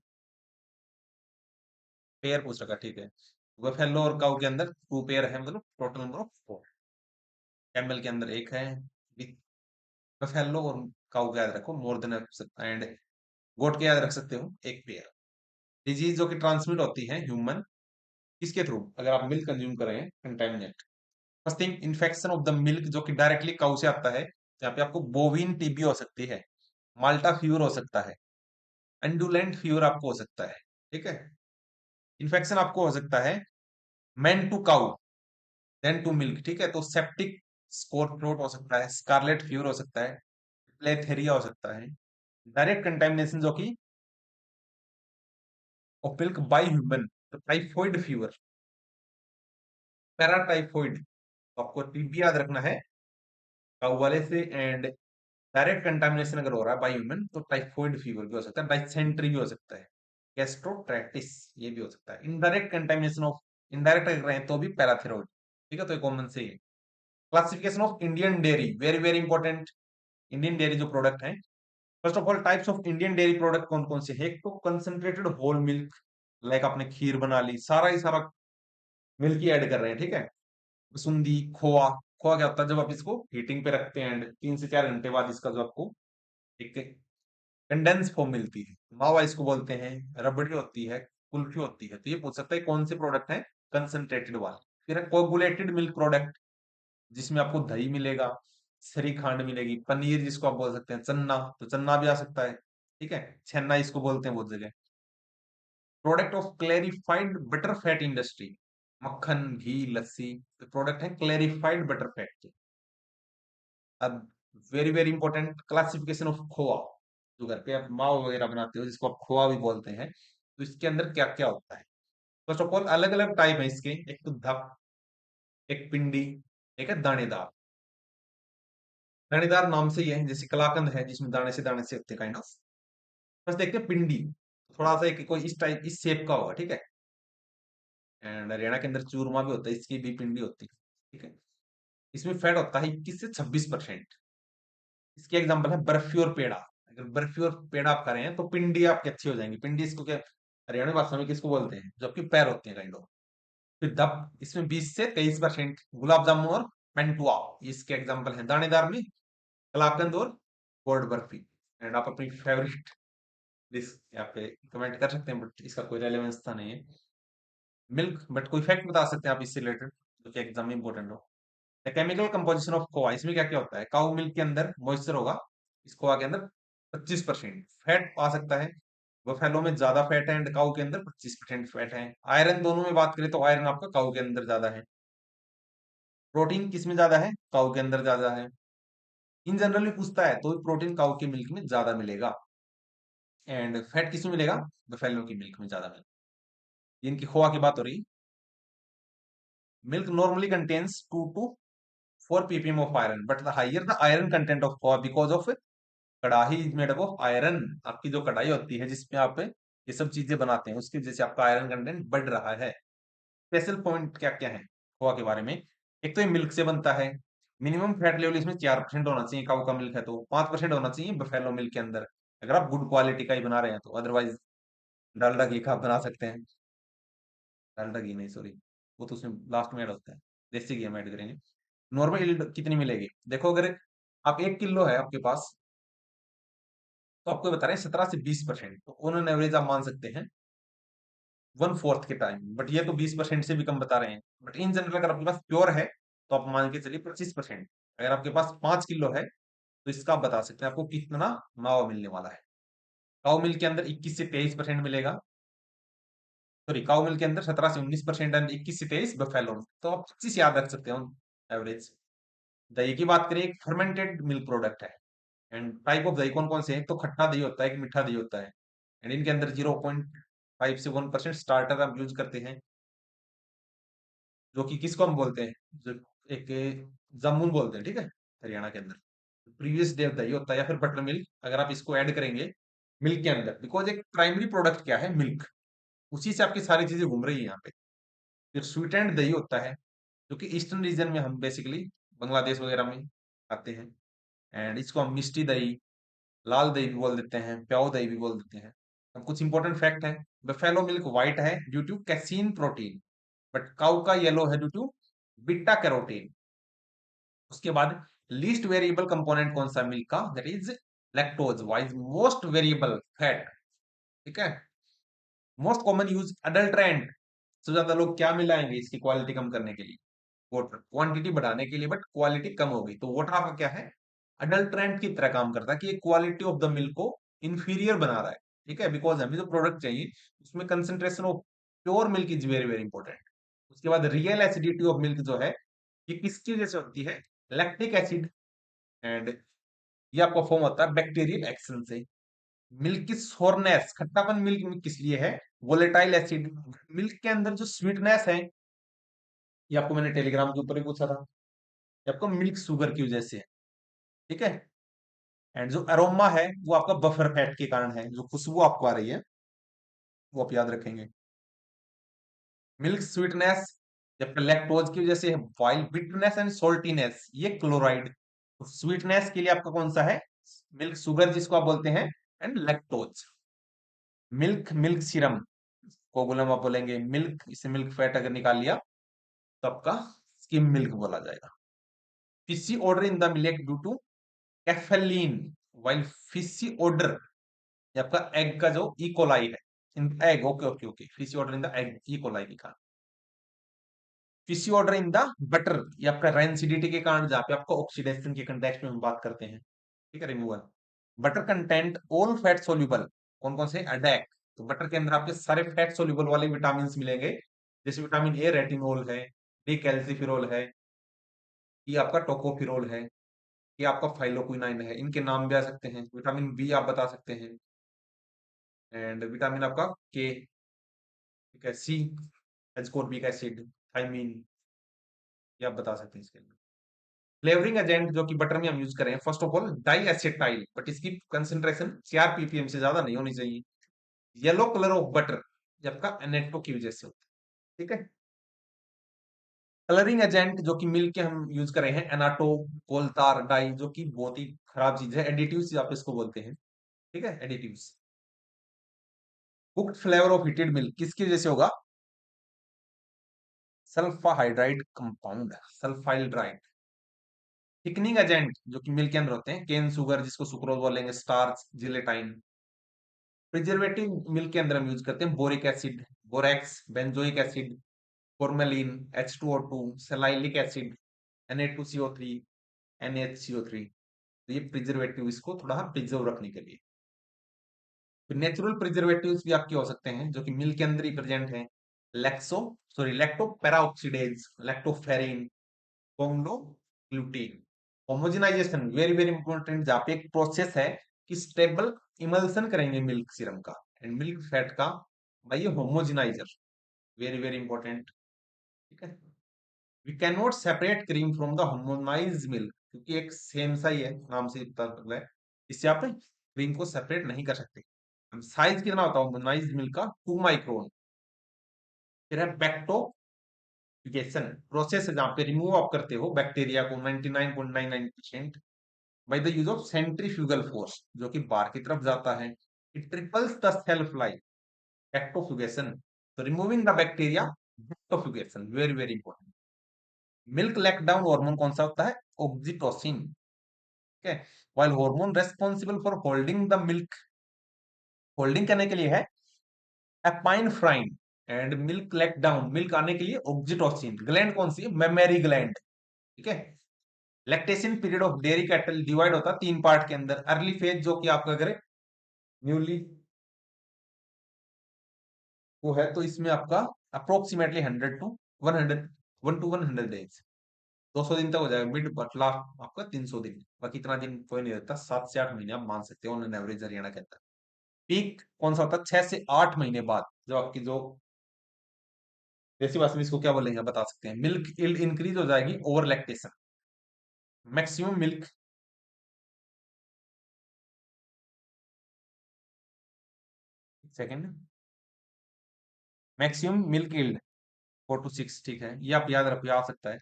Speaker 1: पेयर पूछ रखा, ठीक है। बफेलो और काउ के अंदर 2 पेयर है, मतलब टोटल नंबर ऑफ 4। कैमल के अंदर एक है, बफेलो और काउ का याद रखो मोर देन एंड गोट के याद रख सकते हो 1 पेयर। डिजीज जो कि ट्रांसमिट होती है ह्यूमन किसके थ्रू, अगर आप मिल्क कंज्यूम कर रहे हैं contaminate. First thing infection of the milk जो कि डायरेक्टली काउ से आता है, यहाँ पे आपको बोविन टीबी हो सकती है, माल्टा फीवर हो सकता है, एंडुलेंट फीवर आपको हो सकता है, ठीक है। इन्फेक्शन आपको हो सकता है man to cow then to milk, ठीक है। तो सेप्टिक स्कोर थ्रोट हो सकता है, स्कारलेट फीवर हो सकता है, प्लेथेरिया हो सकता है। डायरेक्ट कंटेमिनेशन जो कि ऑफ मिल्क बाय ह्यूमन, तो टाइफॉइड फीवर, पैराटाइफॉइड, तो आपको टीबी याद रखना है काउ वाले से। एंड डायरेक्ट कंटामिनेशन अगर हो रहा है बाय ह्यूमन तो टाइफॉइड फीवर भी हो सकता है, डाइसेंट्री भी हो सकता है, गैस्ट्रोट्रैक्टिस ये भी हो सकता है। इनडायरेक्ट कंटामिनेशन ऑफ, इनडायरेक्ट अगर रहे तो भी पैराथायरॉइड, ठीक है। तो ये कॉमन से ही है। Classification of Indian dairy, very very important. Indian dairy जो प्रोडक्ट है, first of all types of Indian dairy product कौन कौन से है। एक तो कंसंट्रेटेड होल मिल्क, लाइक आपने खीर बना ली, सारा ही सारा मिल्क ही ऐड कर रहे हैं, ठीक है। बसूंदी, खोआ। खोआ क्या होता है, जब आप इसको हीटिंग पे रखते हैं एंड 3 से 4 घंटे बाद इसका जो आपको एक कंडेंस फॉर्म मिलती है, मावा इसको बोलते हैं, रबड़ी होती है, कुल्फी होती है। तो ये पूछ सकता है कौन से प्रोडक्ट है कंसंट्रेटेड वाले। फिर कोगुलेटेड मिल्क प्रोडक्ट, जिसमें आपको दही मिलेगा, श्रीखंड मिलेगी, पनीर जिसको आप बोल सकते हैं, चन्ना, तो चन्ना भी आ सकता है, ठीक है। छन्ना इसको बोलते हैं बहुत जगह। Product of clarified butter fat industry, मक्खन, घी, लस्सी, तो प्रोडक्ट है क्लेरिफाइड बटर फैट के। अब very very important classification of khoa, जो घर पे आप मावा वगैरह बनाते हो जिसको आप खोआ भी बोलते हैं, तो इसके अंदर क्या क्या होता है। फर्स्ट ऑफ ऑल अलग अलग टाइप है इसके, एक तो धप, एक पिंडी, एक है दानेदार। दानेदार नाम से ही है, जैसे कलाकंद है जिसमें दाने से होते हैं काइंड ऑफ। बस देखते हैं पिंडी, थोड़ा सा एक कोई इस टाइप इस शेप का होगा, ठीक है। एंड हरियाणा के अंदर चूरमा भी होता है, इसकी भी पिंडी होती है, ठीक है। इसमें फैट होता है 21 से 26%। इसके एग्जाम्पल है बर्फी और पेड़ा। अगर बर्फी और पेड़ा आप खा रहे हैं तो पिंडी आपकी अच्छी हो जाएंगी। पिंडी इसको क्या हरियाणा भाषा में किसको बोलते हैं, जो आपके पैर होते हैं काइंड ऑफ। फिर दप, इसमें 20 से 23%। गुलाब जामुन और पेंटुआ, इसके एग्जाम्पल हैं। दानेदार में कलाकंद और गोड बर्फी। एंड आप अपनी फेवरेट डिश यहाँ पे कमेंट कर सकते हैं, बट इसका कोई रेलेवेंस था नहीं है। मिल्क, बट कोई फैक्ट बता सकते हैं आप इससे रिलेटेड जो कि एग्जाम में इंपॉर्टेंट हो। केमिकल कंपोजिशन ऑफ खोआ, इसमें क्या क्या होता है। काउ मिल्क के अंदर मॉइस्चर होगा, इस खोआ के अंदर 25% फैट आ सकता है। बफेलो में ज्यादा फैट है एंड काउ के अंदर 25% फैट है। आयरन दोनों में बात करें तो आयरन आपका काउ के अंदर ज्यादा है। प्रोटीन किस में ज्यादा है, काउ के अंदर ज्यादा है। इन जनरल भी पूछता है तो प्रोटीन काउ के मिल्क में ज्यादा मिलेगा। एंड फैट किसमें मिलेगा? बफेलो की मिल्क में ज्यादा मिलेगा। इनकी खोआ की बात हो रही। Milk normally contains 2 to 4 ppm of iron, but the higher the iron content of khoa because of कड़ाही is made up of iron. आपकी जो कढ़ाई होती है जिसमें आप ये सब चीजें बनाते हैं, उसकी वजह से आपका आयरन कंटेंट बढ़ रहा है। स्पेशल पॉइंट क्या क्या है खोआ के बारे में? एक तो ये मिल्क से बनता है। मिनिमम फैट लेवल इसमें 4% होना चाहिए, काऊ का मिल्क है तो 5% होना चाहिए बफेलो मिल्क के अंदर, अगर आप गुड क्वालिटी का ही बना रहे हैं तो। अदरवाइज डालडा घी का आप बना सकते हैं। डालडा घी नहीं, सॉरी, वो तो उसमें लास्ट में ऐड होता है। देसी घी हम ऐड करेंगे। नॉर्मल यील्ड कितनी मिलेगी? देखो, अगर आप 1 किलो है आपके पास, तो आपको बता रहे हैं 17 से 20%, तो उन्होंने एवरेज आप मान सकते हैं 1/4 के टाइम, बट ये तो 20% से भी कम बता रहे हैं। बट इन जनरल अगर आपके पास प्योर है तो आप मान के चलिए 25%। अगर आपके पास 5 किलो है तो इसका आप बता सकते हैं आपको कितना मावा मिलने वाला है। काउ मिल्क के अंदर 21 से 23% मिलेगा। सॉरी, काउ मिल्क के अंदर 17 से 19% एंड 21 से 23 बफेलो, तो आप 25 याद रख सकते हो एवरेज। दही की बात करें, एक फर्मेंटेड मिल्क प्रोडक्ट है। एंड टाइप ऑफ दही कौन कौन से हैं? एक तो खट्टा दही होता है, एक मीठा दही होता है। एंड इनके अंदर 0.5 से 1% स्टार्टर हम यूज करते हैं, जो कि किसको हम बोलते हैं, जो एक जामुन बोलते हैं, ठीक है, हरियाणा के अंदर। प्रीवियस डे दही होता है या फिर बटर मिल्क, अगर आप इसको ऐड करेंगे मिल्क के अंदर, बिकॉज एक प्राइमरी प्रोडक्ट क्या है? मिल्क। उसी से आपकी सारी चीजें घूम रही है यहाँ पे। फिर स्वीट एंड दही होता है, जो कि ईस्टर्न रीजन में हम बेसिकली बांग्लादेश वगैरह में आते हैं। एंड इसको हम मिष्टी दही, लाल दही भी बोल देते हैं, प्याव दही भी बोल देते हैं। अब कुछ इंपॉर्टेंट फैक्ट है। बफेलो मिल्क व्हाइट है due to casein protein, but cow का येलो है ड्यू टू बीटा कैरोटीन। उसके बाद लीस्ट वेरिएबल कंपोनेंट कौन सा मिल्क का? That is lactose, wise most variable fat, ठीक है। मोस्ट कॉमन यूज अडल्ट्रेंट, सबसे ज्यादा लोग क्या मिलाएंगे इसकी क्वालिटी कम करने के लिए? वाटर, क्वांटिटी बढ़ाने के लिए, बट क्वालिटी कम हो गई तो वाटर आपका क्या है? अडल्ट्रेंट की तरह काम करता है, कि क्वालिटी ऑफ द मिल्क को इंफीरियर बना रहा है, ठीक है। बिकॉज हमें जो प्रोडक्ट चाहिए उसमें concentration of pure milk is very very important. उसके बाद रियल एसिडिटी ऑफ मिल्क जो है, ये किसकी वजह से होती है? Lactic acid. एंड ये आपका फॉर्म होता है बैक्टीरियल एक्शन से। मिल्क की सोरनेस, खट्टापन मिल्क में किस लिए है? Volatile acid. मिल्क के अंदर जो स्वीटनेस है, ये आपको मैंने टेलीग्राम के ऊपर ही पूछा था, ये आपको मिल्क शुगर की वजह से है, ठीक है। एंड जो अरोमा है वो आपका बफर फैट के कारण है, जो खुशबू आपको आ रही है वो आप याद रखेंगे। मिल्क स्वीटनेस जबकि लैक्टोज की वजह से है, वाइल बिटरनेस एंड सोल्टीनेस ये क्लोराइड। स्वीटनेस के लिए आपका कौन सा है? मिल्क शुगर जिसको आप बोलते हैं, and lactose. Milk, milk serum को बोले आप बोलेंगे मिल्क, इसे मिल्क फैट अगर निकाल लिया तो आपका स्किम मिल्क बोला जाएगा। Fishy odour in the milk due to cephalin, while fishy odour ये आपका एग का जो इकोलाई है, in egg, okay okay okay, fishy odour in the egg E coli लिखा। Fishy odour in the butter ये आपका रेंसिडिटी के कारण, जहां पे आपको ऑक्सीडेशन के कंटेक्स्ट में हम बात करते हैं, ठीक है, removal. Butter content all fat soluble, कौन कौन से? अडैक। तो बटर के अंदर आपके सारे फैट सोल्यूबल वाले विटामिन मिलेंगे, जैसे विटामिन ए रेटिनोल है, डी कैल्सिफिरोल है, ये आपका टोकोफिरोल है, ये आपका फाइलोक्विनाइन है। इनके नाम भी आ सकते हैं। विटामिन बी आप बता सकते हैं, एंड विटामिन आपका के, ठीक है, सी एस्कॉर्बिक एसिड, थायमीन, ये आप बता सकते हैं इसके अंदर। फ्लेवरिंग एजेंट जो कि बटर में हम यूज करें, first of all diacetyl, but इसकी कंसेंट्रेशन 4 ppm से ज्यादा नहीं होनी चाहिए। येलो कलर ऑफ बटर ये आपका एनेटो की वजह से होता है, ठीक है। कलरिंग एजेंट जो कि मिल्क के हम यूज कर रहे हैं, एनाटो, कोलतार, डाई, जो कि बहुत ही खराब चीज है। एडिटिव्स आप इसको बोलते हैं, ठीक है, additives. Cooked flavour of heated milk किसकी वजह से होगा? Sulphydryl compound, sulphydryl. Thickening agent जो कि मिल्क के अंदर होते हैं, केन शुगर जिसको सुक्रोज बोलेंगे, स्टार्च, जिलेटाइन। प्रिजर्वेटिव मिल्क के अंदर हम यूज करते हैं boric acid, borax, benzoic acid, formalin, H2O2, salicylic acid, Na2CO3, NaHCO3। तो ये प्रिजर्वेटिव इसको थोड़ा प्रिजर्व रखने के लिए। फिर नेचुरल प्रिजर्वेटिव्स भी आपके हो सकते हैं जो कि मिल्क के अंदर ही प्रेजेंट है। लैक्सो sorry lactoperoxidase, lactoferrin, conglutinin. Homogenisation very very important, जहां पे एक प्रोसेस है कि स्टेबल इमल्सन करेंगे मिल्क सीरम का एंड मिल्क फैट का by homogeniser, very very important. ठीक है, we can not separate cream from the homogenise milk, क्योंकि एक सेम सा ही है, नाम से पता लग रहा है, इससे आप क्रीम को सेपरेट नहीं कर सकते। साइज कितना होता है होमोनाइज मिल्क का? 2 माइक्रोन। फिर है बैक्टोफिकेशन प्रोसेस है जहां पे रिमूव आप करते हो बैक्टीरिया को 99.99% by the use of centrifugal force, जो कि बाहर की तरफ जाता है। It triples the shelf life. Bactofugation, तो removing the bacteria, bactofugation, very very important. Milk let down hormone कौन सा होता है? ऑक्सीटोसिन। ठीक है, while hormone responsible for holding the milk, holding करने के लिए है epinephrine, and milk let down, milk आने के लिए ऑक्सीटोसिन। ग्लैंड कौन सी है? Mammary gland. ठीक है, lactation period of dairy cattle divide होता है 3 पार्ट के अंदर। अर्ली फेज जो कि आपका करे न्यूली वो है, तो इसमें आपका अप्रोक्सीमेटली 100 टू 100 200 दिन तक हो जाएगा। मिड बट लास्ट आपका 300 दिन, बाकी इतना दिन कोई नहीं रहता, 7 से 8 महीने आप मान सकते हो ऑन एन एवरेज हरियाणा के अंदर। पीक कौन सा होता है? 6 से 8 महीने बाद, जो आपकी जो देसी भाषा में इसको क्या बोलेंगे आप बता सकते हैं? मिल्क यील्ड इंक्रीज हो जाएगी over lactation. Maximum milk, second, maximum milk yield 4 to 6, ठीक है, ये आप याद रखिए, आ सकता है।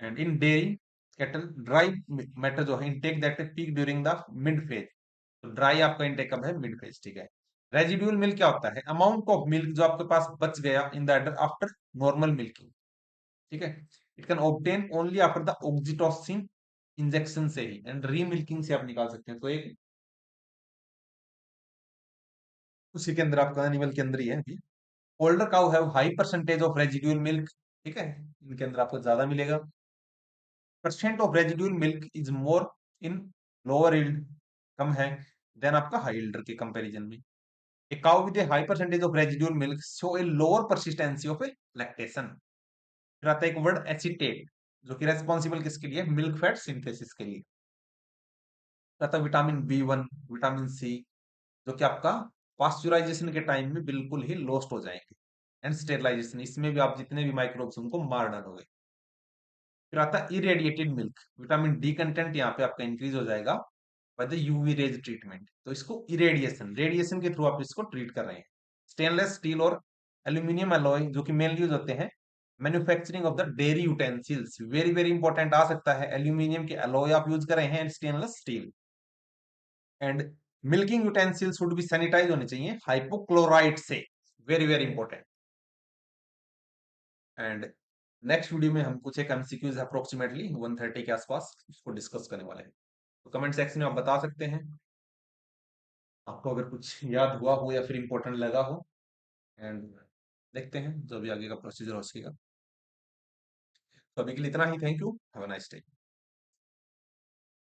Speaker 1: And in dairy cattle dry matter जो है intake that peak during the mid phase, तो ड्राई आपका इनटेक कब है? Mid phase. ठीक है, रेजिड्यूल मिल्क क्या होता है? अमाउंट ऑफ मिल्क जो आपके पास बच गया in the adder after normal milking. ठीक है, it can obtain only after the oxytocin injection से ही, एंड री मिल्किंग से आप निकाल सकते हैं। तो एक उसी के अंदर आपका एनिमल के अंदर ही है। Older cow have high percentage of residual milk. ठीक है, इनके अंदर आपको ज्यादा मिलेगा। Percent of residual milk is more in lower yield, कम है देन आपका हाई यील्डर के कंपैरिजन में। A cow with a high percentage of residual milk show a lower persistency of a lactation। फिर आता है एक वर्ड एसिटेट, जो कि रेस्पॉन्सिबल किसके लिए? मिल्क फैट सिंथेसिस के लिए। फिर आता है विटामिन B1, विटामिन सी, जो कि आपका पास्चुराइजेशन के टाइम में बिल्कुल ही लॉस्ट हो जाएंगे। एंड स्टेरिलाइजेशन, इसमें भी आप जितने भी माइक्रोब्स उनको मार डालोगे। फिर आता है irradiated milk, vitamin D content यहाँ पे आपका इंक्रीज हो जाएगा by the UV rays treatment, तो इसको इरेडिएशन, रेडिएशन के थ्रू आप इसको ट्रीट कर रहे हैं। स्टेनलेस स्टील और एल्यूमिनियम एलॉय जो कि मेनली यूज होते हैं manufacturing of the dairy utensils, very very important आ सकता है। एल्यूमिनियम के एलॉय आप यूज कर रहे हैं, stainless steel. And milking utensils should be sanitize होने चाहिए हाइपोक्लोराइड से, very very important. And next video में हम कुछ एक एमसीक्यूज अप्रोक्सीमेटली 130 के आसपास उसको डिस्कस करने वाले हैं। तो कमेंट सेक्शन में आप बता सकते हैं आपको अगर कुछ याद हुआ हो या फिर इंपॉर्टेंट लगा हो, एंड देखते हैं जो भी आगे का प्रोसीजर हो सकेगा। तो अभी के लिए इतना ही, thank you, have a nice day.